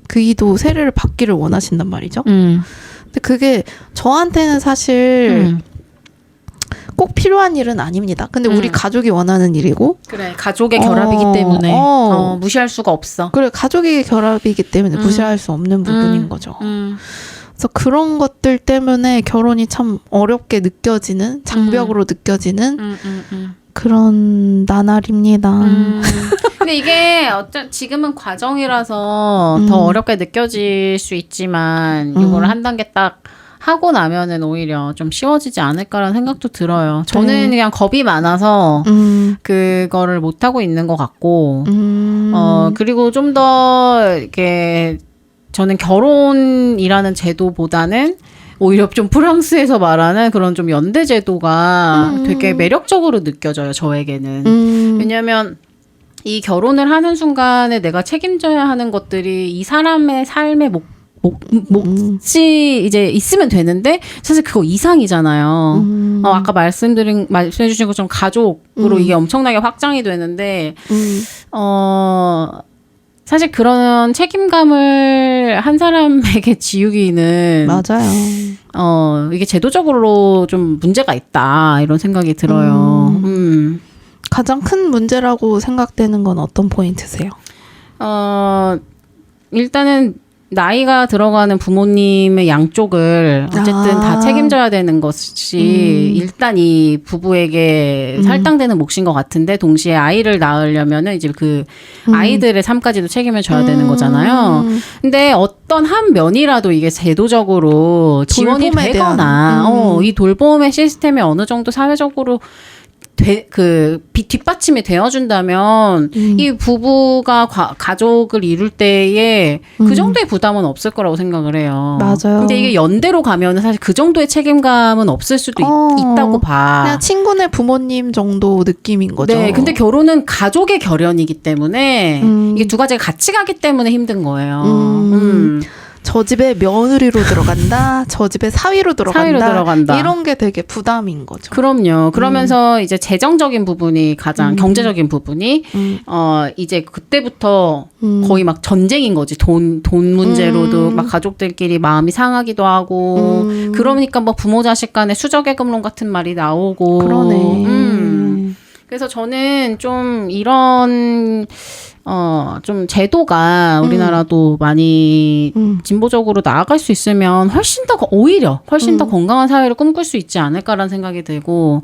그이도 세례를 받기를 원하신단 말이죠. 근데 그게 저한테는 사실 꼭 필요한 일은 아닙니다. 근데 우리 가족이 원하는 일이고. 그래, 가족의 결합이기 때문에 무시할 수가 없어. 그래, 가족의 결합이기 때문에 무시할 수 없는 부분인 거죠. 그래서 그런 것들 때문에 결혼이 참 어렵게 느껴지는, 장벽으로 느껴지는 그런 나날입니다. 근데 이게 지금은 과정이라서 더 어렵게 느껴질 수 있지만 이걸 한 단계 딱 하고 나면은 오히려 좀 쉬워지지 않을까라는 생각도 들어요. 저는 그냥 겁이 많아서 그거를 못 하고 있는 것 같고, 그리고 좀 더 이렇게 저는 결혼이라는 제도보다는 오히려 좀 프랑스에서 말하는 그런 좀 연대 제도가 되게 매력적으로 느껴져요, 저에게는. 왜냐하면 이 결혼을 하는 순간에 내가 책임져야 하는 것들이 이 사람의 삶의 몫이 이제 있으면 되는데 사실 그거 이상이잖아요. 아까 말씀해주신 것처럼 가족으로 이게 엄청나게 확장이 되는데 사실 그런 책임감을 한 사람에게 지우기는 맞아요. 이게 제도적으로 좀 문제가 있다 이런 생각이 들어요. 가장 큰 문제라고 생각되는 건 어떤 포인트세요? 일단은 나이가 들어가는 부모님의 양쪽을 어쨌든 다 책임져야 되는 것이 일단 이 부부에게 할당되는 몫인 것 같은데 동시에 아이를 낳으려면은 이제 그 아이들의 삶까지도 책임을 져야 되는 거잖아요. 근데 어떤 한 면이라도 이게 제도적으로 지원이 되거나 이 돌봄의 시스템이 어느 정도 사회적으로 뒷받침이 되어준다면 이 부부가 가족을 이룰 때에 그 정도의 부담은 없을 거라고 생각을 해요. 맞아요. 근데 이게 연대로 가면은 사실 그 정도의 책임감은 없을 수도 있다고 봐. 그냥 친구네 부모님 정도 느낌인 거죠. 네, 근데 결혼은 가족의 결연이기 때문에 이게 두 가지가 같이 가기 때문에 힘든 거예요. 저 집에 며느리로 들어간다, 저 집에 사위로 들어간다. 이런 게 되게 부담인 거죠. 그럼요. 그러면서 이제 재정적인 부분이 가장 경제적인 부분이 이제 그때부터 거의 막 전쟁인 거지. 돈 문제로도 막 가족들끼리 마음이 상하기도 하고 그러니까 뭐 부모 자식 간의 수저계급론 같은 말이 나오고. 그러네. 그래서 저는 좀 이런 좀 제도가 우리나라도 많이 진보적으로 나아갈 수 있으면 오히려 훨씬 더 건강한 사회를 꿈꿀 수 있지 않을까라는 생각이 들고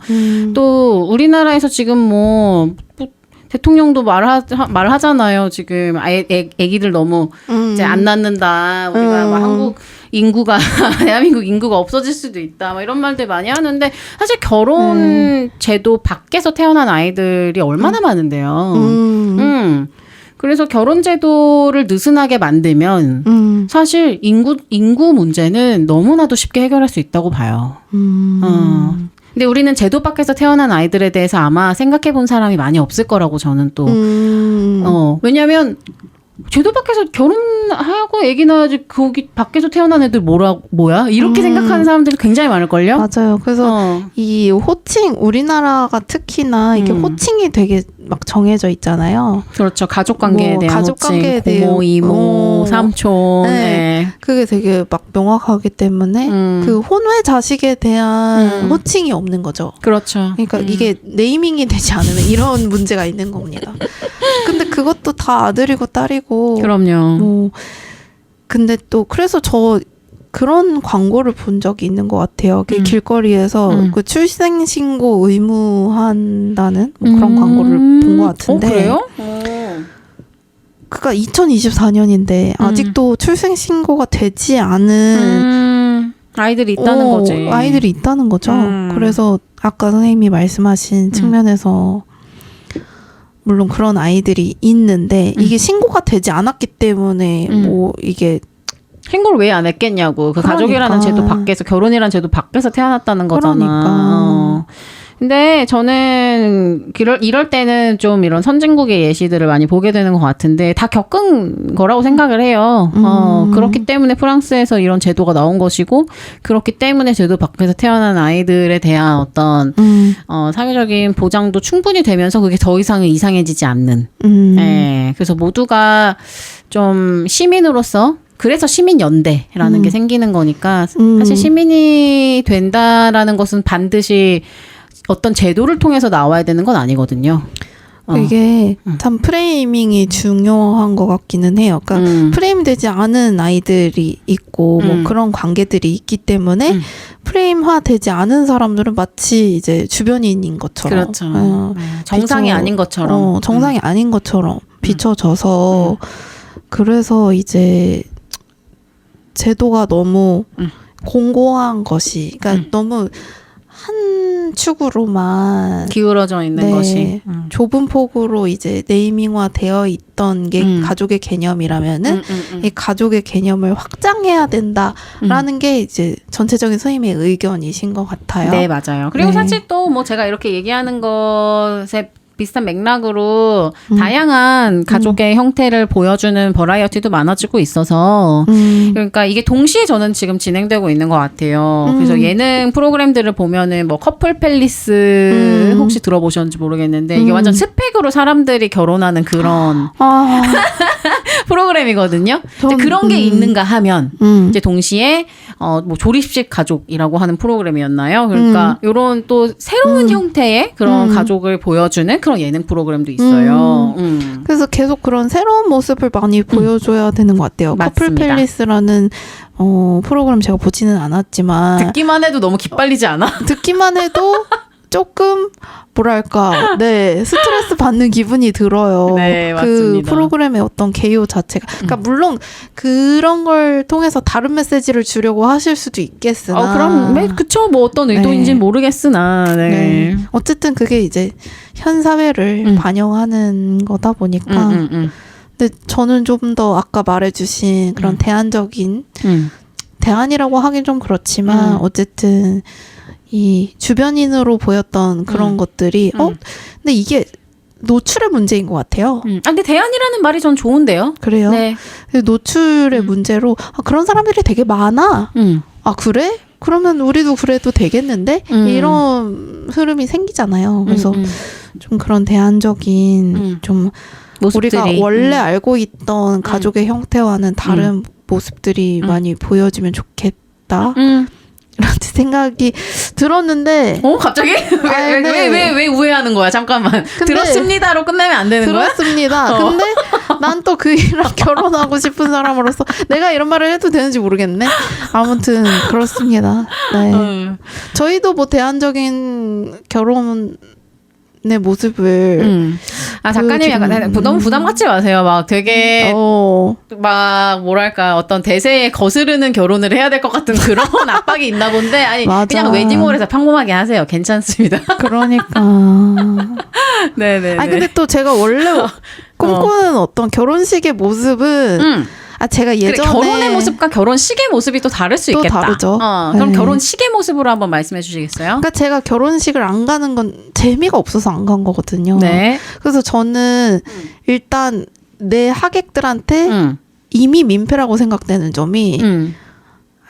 또 우리나라에서 지금 뭐 대통령도 말하잖아요. 지금 애기들 너무 이제 안 낳는다. 우리가 막 한국 인구가 대한민국 인구가 없어질 수도 있다. 막 이런 말들 많이 하는데 사실 결혼 제도 밖에서 태어난 아이들이 얼마나 많은데요. 그래서 결혼 제도를 느슨하게 만들면 사실 인구 문제는 너무나도 쉽게 해결할 수 있다고 봐요. 근데 우리는 제도 밖에서 태어난 아이들에 대해서 아마 생각해 본 사람이 많이 없을 거라고 저는 또 왜냐하면 쟤도 밖에서 결혼하고 애기 낳아야지 거기 밖에서 태어난 애들 뭐야? 이렇게 생각하는 사람들이 굉장히 많을걸요? 맞아요. 그래서 이 호칭, 우리나라가 특히나 이게 호칭이 되게 막 정해져 있잖아요. 그렇죠. 가족관계에 대한 가족관계에 호칭, 고모, 이모, 삼촌. 네. 네. 그게 되게 막 명확하기 때문에 그 혼외 자식에 대한 호칭이 없는 거죠. 그렇죠. 그러니까 이게 네이밍이 되지 않으면 이런 문제가 있는 겁니다. 근데 그것도 다 아들이고 딸이고. 그럼요. 근데 또 그래서 저 그런 광고를 본 적이 있는 것 같아요. 길거리에서 그 출생신고 의무한다는 그런 광고를 본 것 같은데. 그래요? 그니까 2024년인데 아직도 출생신고가 되지 않은 아이들이 있다는 거지. 아이들이 있다는 거죠. 그래서 아까 선생님이 말씀하신 측면에서 물론 그런 아이들이 있는데 이게 신고가 되지 않았기 때문에 뭐 이게 신고를 왜 안 했겠냐고. 그 그러니까. 가족이라는 제도 밖에서, 결혼이라는 제도 밖에서 태어났다는 거잖아. 그러니까. 근데 저는 이럴 때는 좀 이런 선진국의 예시들을 많이 보게 되는 것 같은데 다 겪은 거라고 생각을 해요. 그렇기 때문에 프랑스에서 이런 제도가 나온 것이고, 그렇기 때문에 제도 밖에서 태어난 아이들에 대한 어떤 사회적인 보장도 충분히 되면서 그게 더 이상은 이상해지지 않는. 네, 그래서 모두가 좀 시민으로서, 그래서 시민연대라는 게 생기는 거니까 사실 시민이 된다라는 것은 반드시 어떤 제도를 통해서 나와야 되는 건 아니거든요. 이게 참 프레이밍이 중요한 것 같기는 해요. 그러니까 프레임 되지 않은 아이들이 있고 뭐 그런 관계들이 있기 때문에 프레임화 되지 않은 사람들은 마치 이제 주변인인 것처럼. 그렇죠. 정상이 아닌 것처럼. 정상이 아닌 것처럼 비춰져서 그래서 이제 제도가 너무 공고한 것이, 그러니까 너무 한 축으로만 기울어져 있는 것이 좁은 폭으로 이제 네이밍화 되어 있던 게 가족의 개념이라면은 이 가족의 개념을 확장해야 된다라는 게 이제 전체적인 선생님의 의견이신 것 같아요. 네, 맞아요. 그리고 사실 또 뭐 제가 이렇게 얘기하는 것에 비슷한 맥락으로 다양한 가족의 형태를 보여주는 버라이어티도 많아지고 있어서 그러니까 이게 동시에 저는 지금 진행되고 있는 것 같아요. 그래서 예능 프로그램들을 보면은 뭐 커플 팰리스 혹시 들어보셨는지 모르겠는데 이게 완전 스펙으로 사람들이 결혼하는 그런 프로그램이거든요. 이제 그런 게 있는가 하면 이제 동시에 뭐 조립식 가족이라고 하는 프로그램이었나요? 그러니까 요런 또 새로운 형태의 그런 가족을 보여주는 그런 예능 프로그램도 있어요. 그래서 계속 그런 새로운 모습을 많이 보여줘야 되는 것 같아요. 커플 맞습니다. 팰리스라는 프로그램 제가 보지는 않았지만 듣기만 해도 너무 기빨리지 않아? 듣기만 해도 조금 뭐랄까, 스트레스 받는 기분이 들어요. 네, 그 맞습니다. 프로그램의 어떤 개요 자체가. 그러니까 물론 그런 걸 통해서 다른 메시지를 주려고 하실 수도 있겠으나. 그럼 그쵸. 뭐 어떤 의도인지는 모르겠으나. 네. 어쨌든 그게 이제 현 사회를 반영하는 거다 보니까. 근데 저는 좀 더 아까 말해주신 그런 대안적인 대안이라고 하긴 좀 그렇지만 어쨌든. 이 주변인으로 보였던 그런 것들이 근데 이게 노출의 문제인 것 같아요. 근데 대안이라는 말이 전 좋은데요. 그래요? 네. 노출의 문제로 그런 사람들이 되게 많아. 아 그래? 그러면 우리도 그래도 되겠는데? 이런 흐름이 생기잖아요. 그래서 좀 그런 대안적인 좀 모습들이. 우리가 원래 알고 있던 가족의 형태와는 다른 모습들이 많이 보여지면 좋겠다. 이런 생각이 들었는데. 갑자기? 왜 우회하는 거야? 잠깐만. 들었습니다로 끝나면 안 되는 거야? 들었습니다. 근데 난 또 그이랑 결혼하고 싶은 사람으로서 내가 이런 말을 해도 되는지 모르겠네. 아무튼 그렇습니다. 네. 저희도 뭐 대안적인 결혼의 모습을 작가님이 약간 너무 부담 갖지 마세요. 막 되게 막 뭐랄까 어떤 대세에 거스르는 결혼을 해야 될 것 같은 그런 압박이 있나 본데 아니 맞아. 그냥 웨딩홀에서 평범하게 하세요. 괜찮습니다. 그러니까. 네네. 아니 근데 또 제가 원래 꿈꾸는 어떤 결혼식의 모습은 제가 예전에 그래, 결혼의 모습과 결혼식의 모습이 또 다를 수 또 있겠다. 다르죠. 그럼 결혼식의 모습으로 한번 말씀해 주시겠어요? 그러니까 제가 결혼식을 안 가는 건 재미가 없어서 안 간 거거든요. 네. 그래서 저는 일단 내 하객들한테 이미 민폐라고 생각되는 점이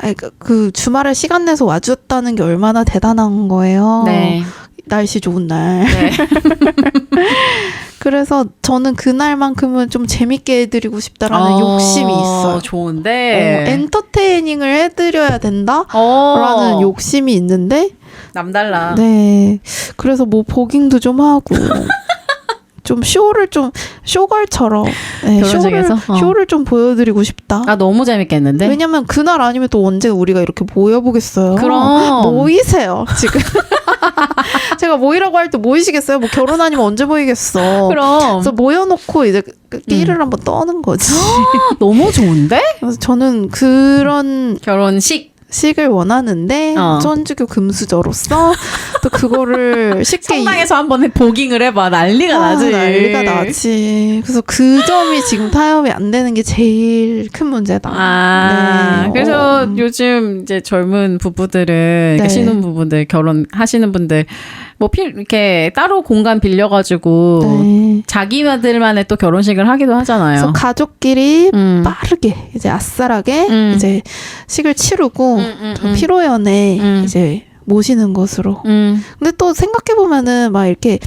아니, 그 주말에 시간 내서 와줬다는 게 얼마나 대단한 거예요. 네. 날씨 좋은 날. 네. 그래서 저는 그날만큼은 좀 재밌게 해드리고 싶다라는 욕심이 있어요. 좋은데. 엔터테이닝을 해드려야 된다라는 욕심이 있는데. 남달라. 네. 그래서 뭐 보깅도 좀 하고. 좀 쇼걸처럼 네, 쇼를 좀 보여드리고 싶다. 아 너무 재밌겠는데? 왜냐면 그날 아니면 또 언제 우리가 이렇게 모여보겠어요. 그럼 모이세요 지금. 제가 모이라고 할 때 모이시겠어요? 뭐 결혼 아니면 언제 모이겠어. 그럼. 그래서 모여놓고 이제 끼를 한번 떠는 거지. 너무 좋은데? 그래서 저는 그런 식을 원하는데 천주교 금수저로서 또 그거를 쉽게 성당에서 한번 보깅을 해봐. 난리가 나지. 난리가 나지. 그래서 그 점이 지금 타협이 안 되는 게 제일 큰 문제다. 네. 그래서 요즘 이제 젊은 부부들은 네. 신혼부부들 결혼하시는 분들 뭐 이렇게 따로 공간 빌려가지고 네. 자기들만의 또 결혼식을 하기도 하잖아요. 그래서 가족끼리 빠르게 이제 아싸라게 이제 식을 치르고 피로연에 이제 모시는 것으로. 근데 또 생각해보면은 막 이렇게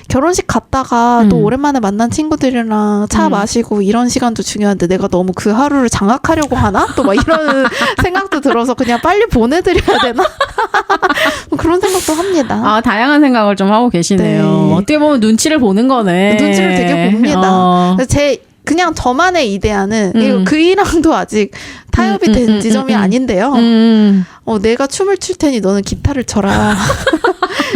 결혼식 갔다가 또 오랜만에 만난 친구들이랑 차 마시고 이런 시간도 중요한데 내가 너무 그 하루를 장악하려고 하나? 또 막 이런 생각도 들어서 그냥 빨리 보내드려야 되나? 뭐 그런 생각도 합니다. 아, 다양한 생각을 좀 하고 계시네요. 네. 어떻게 보면 눈치를 보는 거네. 눈치를 되게 봅니다. 그냥 저만의 이데아는 그 이랑도 아직 타협이 된 지점이 아닌데요. 내가 춤을 출 테니 너는 기타를 쳐라.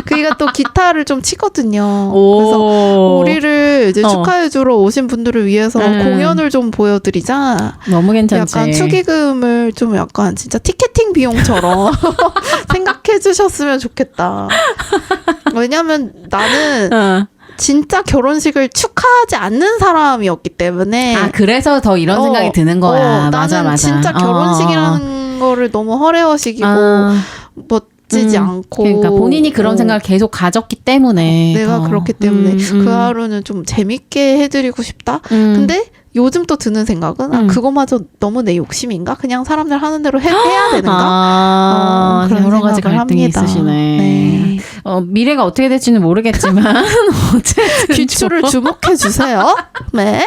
그이가 또 기타를 좀 치거든요. 그래서 우리를 이제 축하해주러 오신 분들을 위해서 공연을 좀 보여드리자. 너무 괜찮지. 약간 축의금을 좀 약간 진짜 티켓팅 비용처럼 생각해 주셨으면 좋겠다. 왜냐면 나는 진짜 결혼식을 축하하지 않는 사람이었기 때문에. 아, 그래서 더 이런 생각이 드는 거야. 맞아, 나는 맞아. 진짜 결혼식이라는 거를 너무 허례허식이고 멋지지 않고. 그러니까 본인이 그런 생각을 계속 가졌기 때문에. 내가 그렇기 때문에 그 하루는 좀 재밌게 해드리고 싶다. 근데 요즘 또 드는 생각은 그거마저 너무 내 욕심인가? 그냥 사람들 하는 대로 해야 되는가? 그런 여러 가지 생각을 갈등이 합니다. 있으시네. 네. 미래가 어떻게 될지는 모르겠지만 어쨌든 귀추를 주목해 주세요. 네.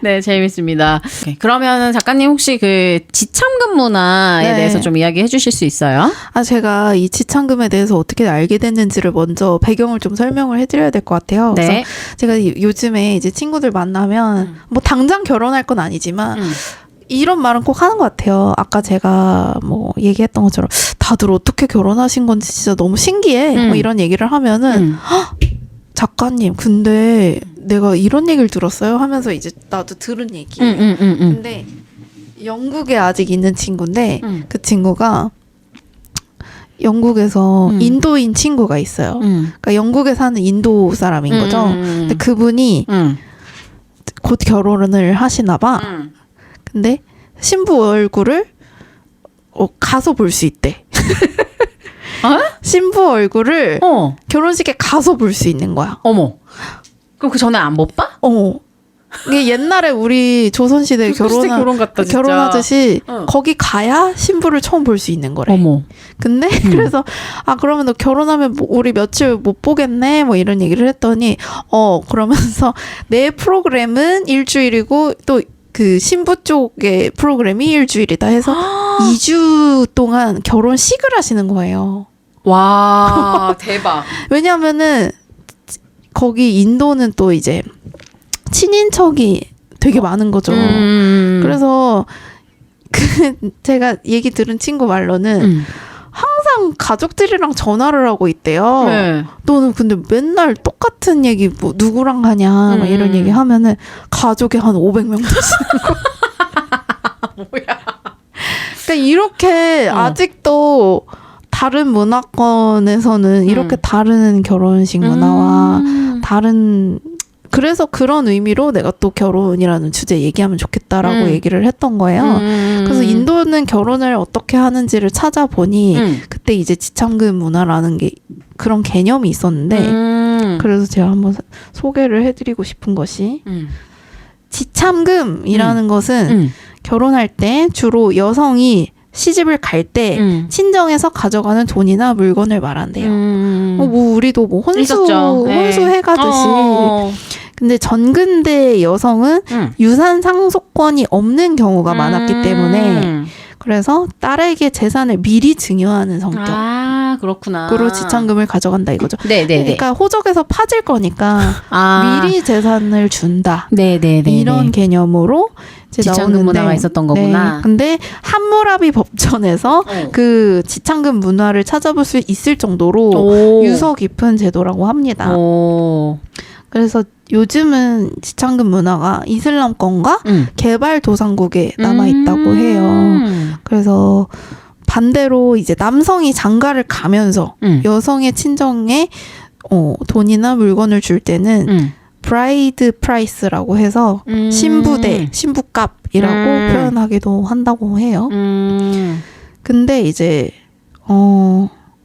네, 재밌습니다. 오케이. 그러면은 작가님 혹시 그 지참금 문화에 대해서 좀 이야기해 주실 수 있어요? 제가 이 지참금에 대해서 어떻게 알게 됐는지를 먼저 배경을 좀 설명을 해드려야 될 것 같아요. 네. 그래서 제가 요즘에 이제 친구들 만나면 뭐 당장 결혼할 건 아니지만 이런 말은 꼭 하는 것 같아요. 아까 제가 뭐 얘기했던 것처럼 다들 어떻게 결혼하신 건지 진짜 너무 신기해. 뭐 이런 얘기를 하면은 작가님 근데 내가 이런 얘기를 들었어요 하면서 이제 나도 들은 얘기예요. 근데 영국에 아직 있는 친구인데 그 친구가 영국에서 인도인 친구가 있어요. 그러니까 영국에 사는 인도 사람인 거죠. 근데 그분이 곧 결혼을 하시나 봐. 근데 신부 얼굴을 가서 볼 수 있대. 신부 얼굴을 결혼식에 가서 볼 수 있는 거야. 어머. 그럼 그 전에 안 못 봐? 이게 옛날에 우리 조선시대 결혼하듯이 거기 가야 신부를 처음 볼 수 있는 거래. 어머. 근데 그래서 그러면 너 결혼하면 우리 며칠 못 보겠네 뭐 이런 얘기를 했더니 그러면서 내 프로그램은 일주일이고 또 그 신부 쪽의 프로그램이 일주일이다 해서 2주 동안 결혼식을 하시는 거예요. 와, 대박. 왜냐하면은 거기 인도는 또 이제 친인척이 되게 많은 거죠. 그래서 제가 얘기 들은 친구 말로는 항상 가족들이랑 전화를 하고 있대요. 네. 너는 근데 맨날 똑같은 얘기 뭐 누구랑 하냐 막 이런 얘기 하면은 가족이 한 500명 되시는 거. 뭐야? 그러니까 이렇게 아직도 다른 문화권에서는 이렇게 다른 결혼식 문화와 다른 그래서 그런 의미로 내가 또 결혼이라는 주제 얘기하면 좋겠다라고 얘기를 했던 거예요. 그래서 인도는 결혼을 어떻게 하는지를 찾아보니 그때 이제 지참금 문화라는 게 그런 개념이 있었는데 그래서 제가 한번 소개를 해드리고 싶은 것이 지참금이라는 것은 결혼할 때 주로 여성이 시집을 갈 때 친정에서 가져가는 돈이나 물건을 말한대요. 뭐 우리도 뭐 혼수해가듯이. 근데 전근대 여성은 유산 상속권이 없는 경우가 많았기 때문에 그래서 딸에게 재산을 미리 증여하는 성격. 아, 그렇구나. 으로 지참금을 가져간다 이거죠. 네네네. 그러니까 호적에서 파질 거니까 미리 재산을 준다. 네네네. 이런 개념으로 이제 지참금 나오는데, 문화가 있었던 거구나. 네. 근데 함무라비 법전에서 그 지참금 문화를 찾아볼 수 있을 정도로 유서 깊은 제도라고 합니다. 그래서 요즘은 지참금 문화가 이슬람권과 개발도상국에 남아있다고 해요. 그래서 반대로 이제 남성이 장가를 가면서 여성의 친정에 돈이나 물건을 줄 때는 브라이드 프라이스라고 해서 신부대, 신부값이라고 표현하기도 한다고 해요. 근데 이제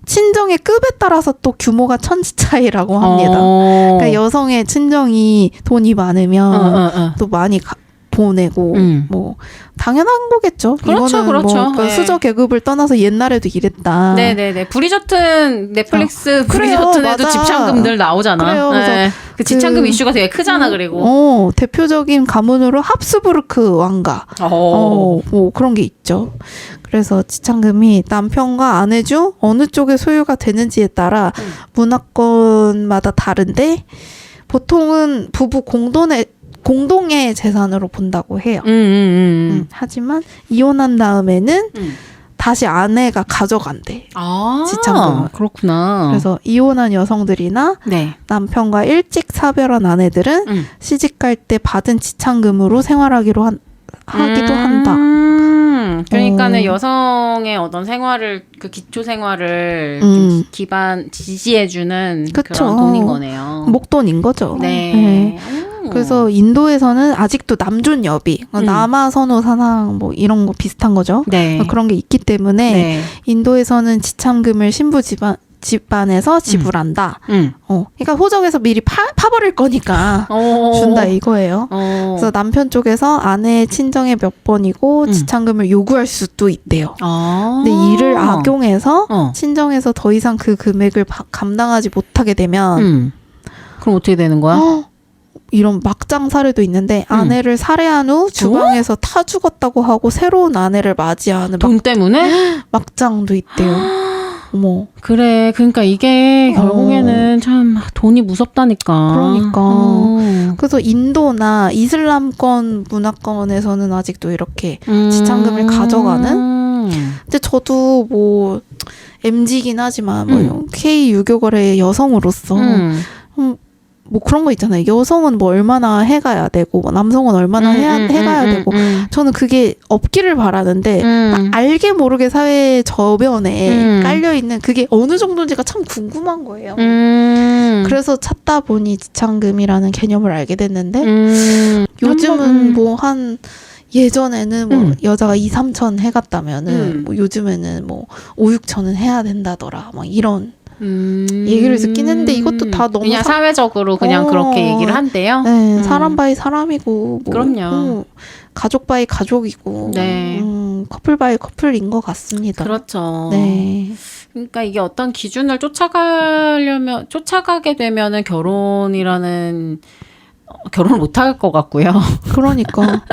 친정의 급에 따라서 또 규모가 천지 차이라고 합니다. 그러니까 여성의 친정이 돈이 많으면 또 많이 보내고 뭐 당연한 거겠죠. 그렇죠, 이거는 그렇죠. 뭐 수저 계급을 떠나서 옛날에도 이랬다. 네네네. 브리저튼 넷플릭스 그래요, 브리저튼에도 맞아. 지참금들 나오잖아. 그래요. 네. 그 지참금 이슈가 되게 크잖아. 그리고 대표적인 가문으로 합스부르크 왕가 뭐 그런 게 있죠. 그래서 지참금이 남편과 아내 중 어느 쪽의 소유가 되는지에 따라 문화권마다 다른데 보통은 부부 공동의 재산으로 본다고 해요. 하지만 이혼한 다음에는 다시 아내가 가져간대. 지참금을. 그렇구나. 그래서 이혼한 여성들이나 남편과 일찍 사별한 아내들은 시집갈 때 받은 지참금으로 생활하기도 한다. 그러니까는 여성의 어떤 생활을 그 기초 생활을 좀 지지해주는 그런 돈인 거네요. 목돈인 거죠. 네. 그래서 인도에서는 아직도 남존여비, 남아선호 사상 뭐 이런 거 비슷한 거죠. 그런 게 있기 때문에 인도에서는 지참금을 신부 집안에서 지불한다. 그러니까 호적에서 미리 파버릴 거니까 준다 이거예요. 그래서 남편 쪽에서 아내의 친정에 몇 번이고 지참금을 요구할 수도 있대요. 근데 이를 악용해서 친정에서 더 이상 그 금액을 감당하지 못하게 되면 그럼 어떻게 되는 거야? 이런 막장 사례도 있는데 아내를 살해한 후 주방에서 타 죽었다고 하고 새로운 아내를 맞이하는 돈 때문에? 막장도 있대요. 어머. 그래. 그러니까 이게 결국에는 참 돈이 무섭다니까. 그러니까. 그래서 인도나 이슬람권 문화권에서는 아직도 이렇게 지참금을 가져가는. 근데 저도 뭐 MZ긴 하지만 뭐 K 유교거래 여성으로서 뭐 그런 거 있잖아요. 여성은 뭐 얼마나 해가야 되고 뭐 남성은 얼마나 해가야 되고 저는 그게 없기를 바라는데 알게 모르게 사회 저변에 깔려있는 그게 어느 정도인지가 참 궁금한 거예요. 그래서 찾다 보니 지참금이라는 개념을 알게 됐는데 요즘은 뭐 한 예전에는 뭐 여자가 2, 3천 해갔다면은 뭐 요즘에는 뭐 5, 6천은 해야 된다더라 막 이런 얘기를 듣긴 했는데 이것도 다 너무 그냥 사회적으로 그냥 그렇게 얘기를 한대요. 네, 사람 바이 사람이고 뭐, 그럼요. 가족 바이 가족이고 커플 바이 커플인 것 같습니다. 그렇죠. 네. 그러니까 이게 어떤 기준을 쫓아가게 되면은 결혼을 못 할 것 같고요. 그러니까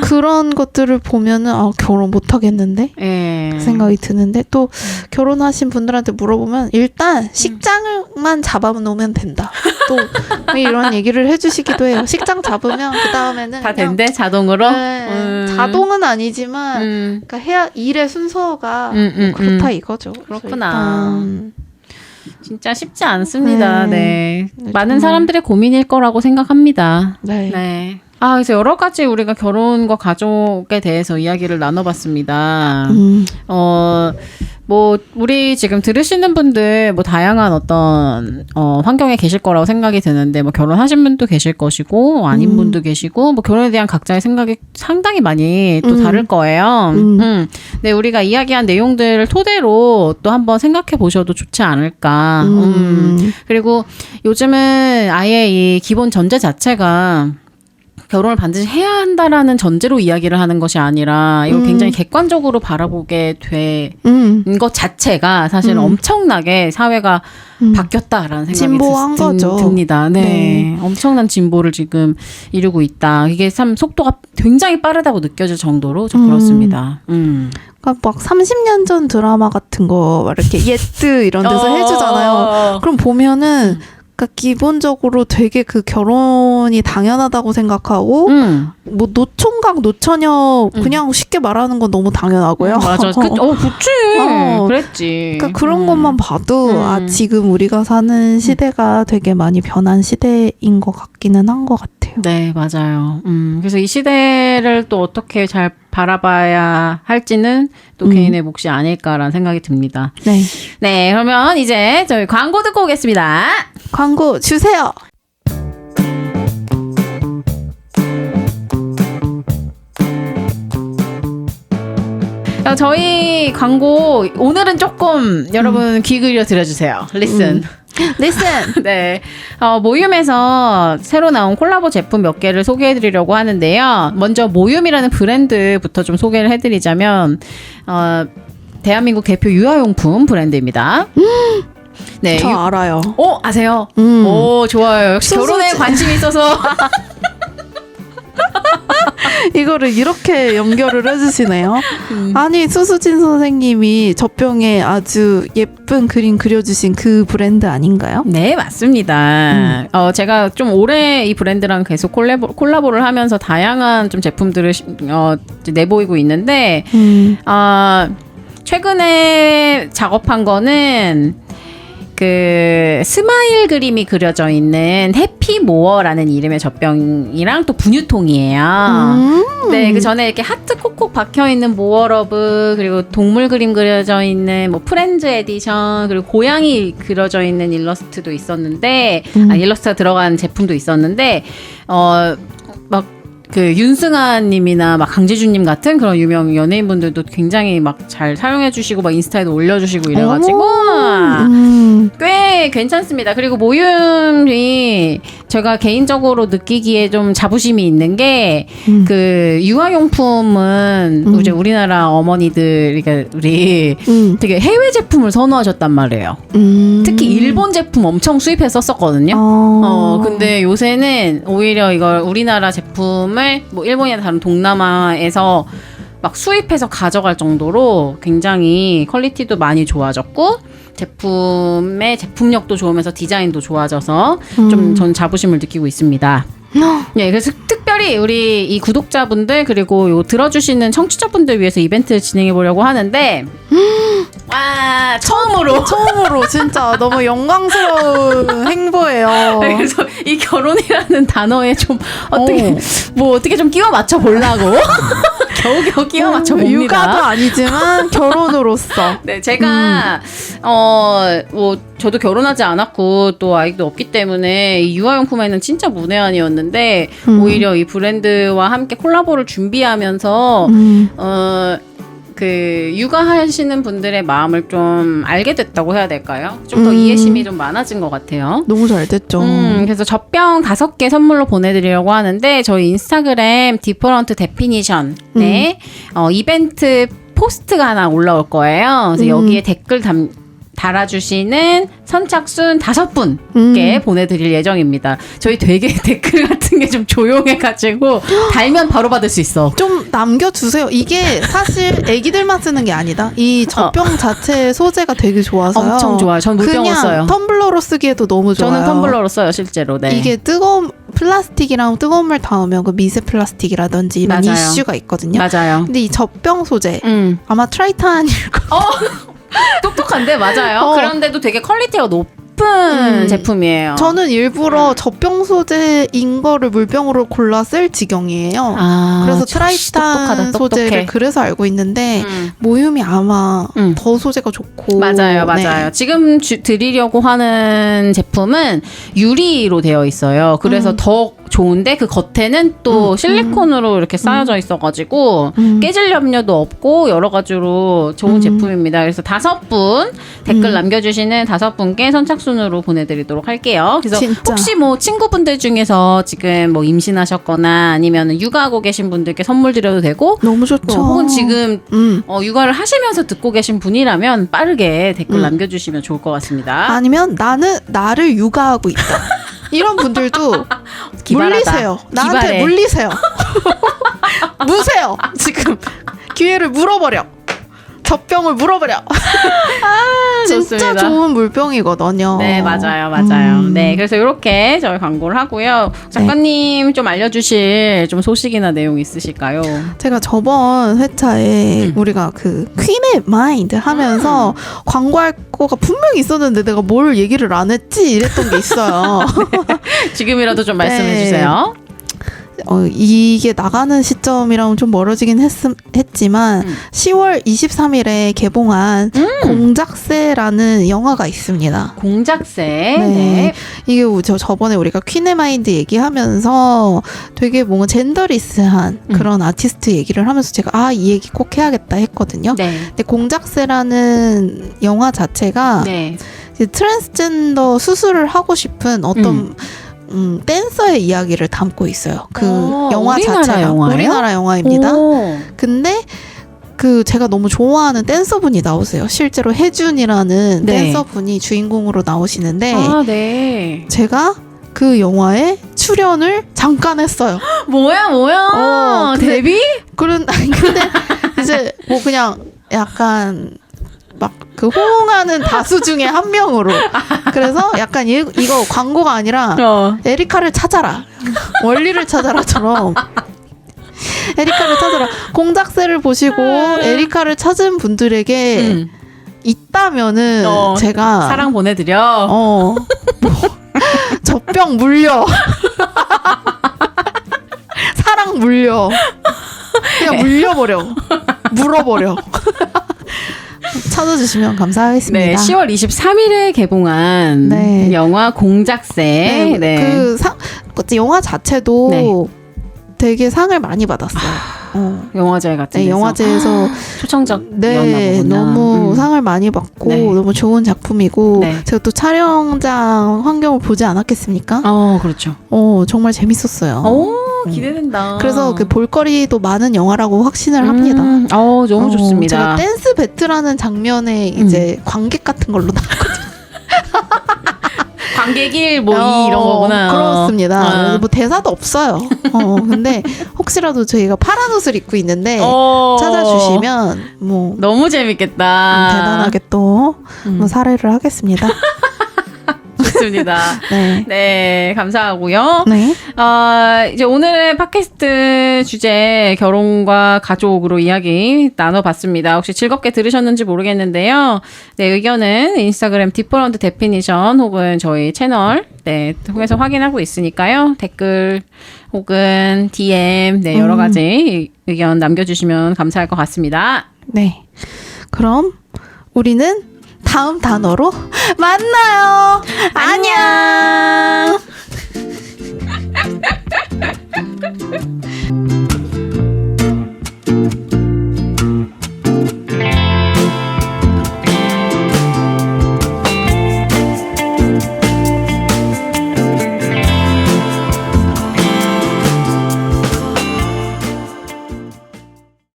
그런 것들을 보면은 결혼 못 하겠는데 그 생각이 드는데 또 결혼하신 분들한테 물어보면 일단 식장만 잡아놓으면 된다. 또 이런 얘기를 해주시기도 해요. 식장 잡으면 그 다음에는 다 된대 자동으로. 자동은 아니지만 그러니까 일의 순서가 그렇다 이거죠. 그렇구나. 진짜 쉽지 않습니다. 네. 많은 사람들의 고민일 거라고 생각합니다. 네. 그래서 여러 가지 우리가 결혼과 가족에 대해서 이야기를 나눠봤습니다. 뭐 우리 지금 들으시는 분들 뭐 다양한 어떤 환경에 계실 거라고 생각이 드는데 뭐 결혼하신 분도 계실 것이고 아닌 분도 계시고 뭐 결혼에 대한 각자의 생각이 상당히 많이 또 다를 거예요. 네, 우리가 이야기한 내용들을 토대로 또 한번 생각해 보셔도 좋지 않을까. 그리고 요즘은 아예 이 기본 전제 자체가 결혼을 반드시 해야 한다라는 전제로 이야기를 하는 것이 아니라 이걸 굉장히 객관적으로 바라보게 된 것 자체가 사실 엄청나게 사회가 바뀌었다라는 생각이 진보한 거죠. 듭니다. 네. 엄청난 진보를 지금 이루고 있다. 이게 참 속도가 굉장히 빠르다고 느껴질 정도로 좀 그렇습니다. 그러니까 막 30년 전 드라마 같은 거 막 이렇게 예뜨 이런 데서 해주잖아요. 그럼 보면은 그러니까 기본적으로 되게 그 결혼이 당연하다고 생각하고 뭐 노총각 노처녀 그냥 쉽게 말하는 건 너무 당연하고요. 맞아. 그치. 그랬지. 그러니까 그런 것만 봐도 지금 우리가 사는 시대가 되게 많이 변한 시대인 것 같기는 한 것 같아요. 네, 맞아요. 그래서 이 시대를 또 어떻게 잘 바라봐야 할지는 또 개인의 몫이 아닐까라는 생각이 듭니다. 네. 네, 그러면 이제 저희 광고 듣고 오겠습니다. 광고 주세요. 저희 광고 오늘은 조금 여러분 귀 기울여 들어주세요. Listen. Listen. 네. 모윰에서 새로 나온 콜라보 제품 몇 개를 소개해드리려고 하는데요. 먼저 모윰이라는 브랜드부터 좀 소개를 해드리자면 대한민국 대표 유아용품 브랜드입니다. 네. 저 알아요. 아세요? 오, 좋아요. 역시 결혼에 관심이 있어서. 이거를 이렇게 연결을 해주시네요. 아니 수수진 선생님이 젖병에 아주 예쁜 그림 그려주신 그 브랜드 아닌가요? 네, 맞습니다. 제가 좀 오래 이 브랜드랑 계속 콜라보를 하면서 다양한 좀 제품들을 내보이고 있는데 최근에 작업한 거는 그 스마일 그림이 그려져 있는 해피모어라는 이름의 젖병이랑 또 분유통이에요. 네, 그 전에 이렇게 하트 콕콕 박혀 있는 모어러브, 그리고 동물 그림 그려져 있는 뭐 프렌즈 에디션, 그리고 고양이 그려져 있는 일러스트도 있었는데 일러스트가 들어간 제품도 있었는데 막 그 윤승아님이나 막 강재준님 같은 그런 유명 연예인분들도 굉장히 막 잘 사용해주시고 막 인스타에도 올려주시고 이래가지고 꽤 괜찮습니다. 그리고 모윰이 제가 개인적으로 느끼기에 좀 자부심이 있는 게 그 유아용품은 이제 우리나라 어머니들, 그러니까 우리 되게 해외 제품을 선호하셨단 말이에요. 특히 일본 제품 엄청 수입해서 썼었거든요. 근데 요새는 오히려 이걸 우리나라 제품을 뭐 일본이나 다른 동남아에서 막 수입해서 가져갈 정도로 굉장히 퀄리티도 많이 좋아졌고 제품의 제품력도 좋으면서 디자인도 좋아져서 좀 전 자부심을 느끼고 있습니다. 네, 그래서 특별히 우리 이 구독자분들 그리고 요 들어주시는 청취자분들 위해서 이벤트를 진행해 보려고 하는데 와, 처음으로 진짜 너무 영광스러운 행보예요. 그래서 이 결혼이라는 단어에 좀 어떻게 좀 끼워 맞춰 보려고 겨우겨우 끼워 맞춰 봅니다. 육아도 아니지만 결혼으로서. 네, 제가 뭐 저도 결혼하지 않았고 또 아이도 없기 때문에 이 유아용품에는 진짜 문외한이었는데 오히려 이 브랜드와 함께 콜라보를 준비하면서 그 육아하시는 분들의 마음을 좀 알게 됐다고 해야 될까요? 좀 더 이해심이 좀 많아진 것 같아요. 너무 잘 됐죠. 그래서 젖병 5개 선물로 보내드리려고 하는데 저희 인스타그램 디퍼런트 데피니션에 이벤트 포스트가 하나 올라올 거예요. 그래서 여기에 댓글 달아주시는 선착순 5분께 보내드릴 예정입니다. 저희 되게 댓글 같은 게 좀 조용해가지고 달면 바로 받을 수 있어. 좀 남겨주세요. 이게 사실 애기들만 쓰는 게 아니다. 이 젖병 자체의 소재가 되게 좋아서요. 엄청 좋아요. 전 물병으로 써요. 텀블러로 쓰기에도 너무 좋아요. 저는 텀블러로 써요, 실제로. 네. 이게 뜨거운 플라스틱이랑 뜨거운 물 닿으면 그 미세 플라스틱이라든지 이런 맞아요. 이슈가 있거든요. 맞아요. 근데 이 젖병 소재 아마 트라이탄일 거예요. 똑똑한데 맞아요. 그런데도 되게 퀄리티가 예쁜 제품이에요. 저는 일부러 젖병 소재인 거를 물병으로 골라 쓸 지경이에요. 그래서 트라이탄 소재를 그래서 알고 있는데 모유미 아마 더 소재가 좋고. 맞아요. 네. 지금 드리려고 하는 제품은 유리로 되어 있어요. 그래서 더 좋은데 그 겉에는 또 실리콘으로 이렇게 쌓여져 있어가지고 깨질 염려도 없고 여러 가지로 좋은 제품입니다. 그래서 5분 댓글 남겨주시는 5분께 선착순으로 보내드리도록 할게요. 그래서 진짜. 혹시 뭐 친구분들 중에서 지금 뭐 임신하셨거나 아니면 육아하고 계신 분들께 선물 드려도 되고 너무 좋죠. 혹은 지금 육아를 하시면서 듣고 계신 분이라면 빠르게 댓글 남겨주시면 좋을 것 같습니다. 아니면 나를 육아하고 있다. 이런 분들도 물리세요. 나한테 기발해. 물리세요. 무세요. 지금 기회를 물어버려. 젖병을 물어버려. 진짜 좋습니다. 좋은 물병이거든요. 네, 맞아요. 네, 그래서 이렇게 저희 광고를 하고요. 작가님 좀 알려주실 좀 소식이나 내용 있으실까요? 제가 저번 회차에 우리가 그 퀸의 마인드 하면서 광고할 거가 분명히 있었는데 내가 뭘 얘기를 안 했지 이랬던 게 있어요. 지금이라도 좀 말씀해 네. 주세요. 이게 나가는 시점이랑 좀 멀어지긴 했지만 10월 23일에 개봉한 공작새라는 영화가 있습니다. 공작새. 네. 이게 저번에 우리가 퀸의 마인드 얘기하면서 되게 뭔가 젠더리스한 그런 아티스트 얘기를 하면서 제가 이 얘기 꼭 해야겠다 했거든요. 네. 근데 공작새라는 영화 자체가 네. 이제 트랜스젠더 수술을 하고 싶은 어떤 댄서의 이야기를 담고 있어요. 그 영화 우리나라 자체가 영화예요? 우리나라 영화입니다. 오. 근데 그 제가 너무 좋아하는 댄서분이 나오세요. 실제로 혜준이라는 네. 댄서분이 주인공으로 나오시는데 네. 제가 그 영화에 출연을 잠깐 했어요. 뭐야? 데뷔? 근데 이제 뭐 그냥 약간 막 그 호응하는 다수 중에 한 명으로. 그래서 약간 이거 광고가 아니라 에리카를 찾아라. 원리를 찾아라처럼. 에리카를 찾아라. 공작새를 보시고 에리카를 찾은 분들에게 있다면은 제가 사랑 보내드려. 젖병 물려. 사랑 물려. 그냥 물려버려. 물어버려. 찾아주시면 감사하겠습니다. 네, 10월 23일에 개봉한 네. 영화 공작새. 네. 영화 자체도 네. 되게 상을 많이 받았어요. 영화제 같은 데서. 영화제에서 초청작이었나 네, 보구나. 너무 상을 많이 받고 네. 너무 좋은 작품이고 네. 제가 또 촬영장 환경을 보지 않았겠습니까? 그렇죠. 정말 재밌었어요. 기대된다. 그래서 그 볼거리도 많은 영화라고 확신을 합니다. 너무 좋습니다. 제가 댄스 배틀하는 장면에 이제 관객 같은 걸로 나왔거든요. 관객일 이런 거구나. 그렇습니다. 뭐 대사도 없어요. 근데 혹시라도 저희가 파란 옷을 입고 있는데 찾아주시면 뭐 너무 재밌겠다. 대단하게 또 뭐 사례를 하겠습니다. 좋습니다. 네, 감사하고요. 네. 이제 오늘의 팟캐스트 주제 결혼과 가족으로 이야기 나눠봤습니다. 혹시 즐겁게 들으셨는지 모르겠는데요. 네, 의견은 인스타그램 디퍼런트 데피니션 혹은 저희 채널 통해서 확인하고 있으니까요. 댓글 혹은 DM 여러 가지 의견 남겨주시면 감사할 것 같습니다. 네. 그럼 우리는 다음 단어로 만나요. 안녕.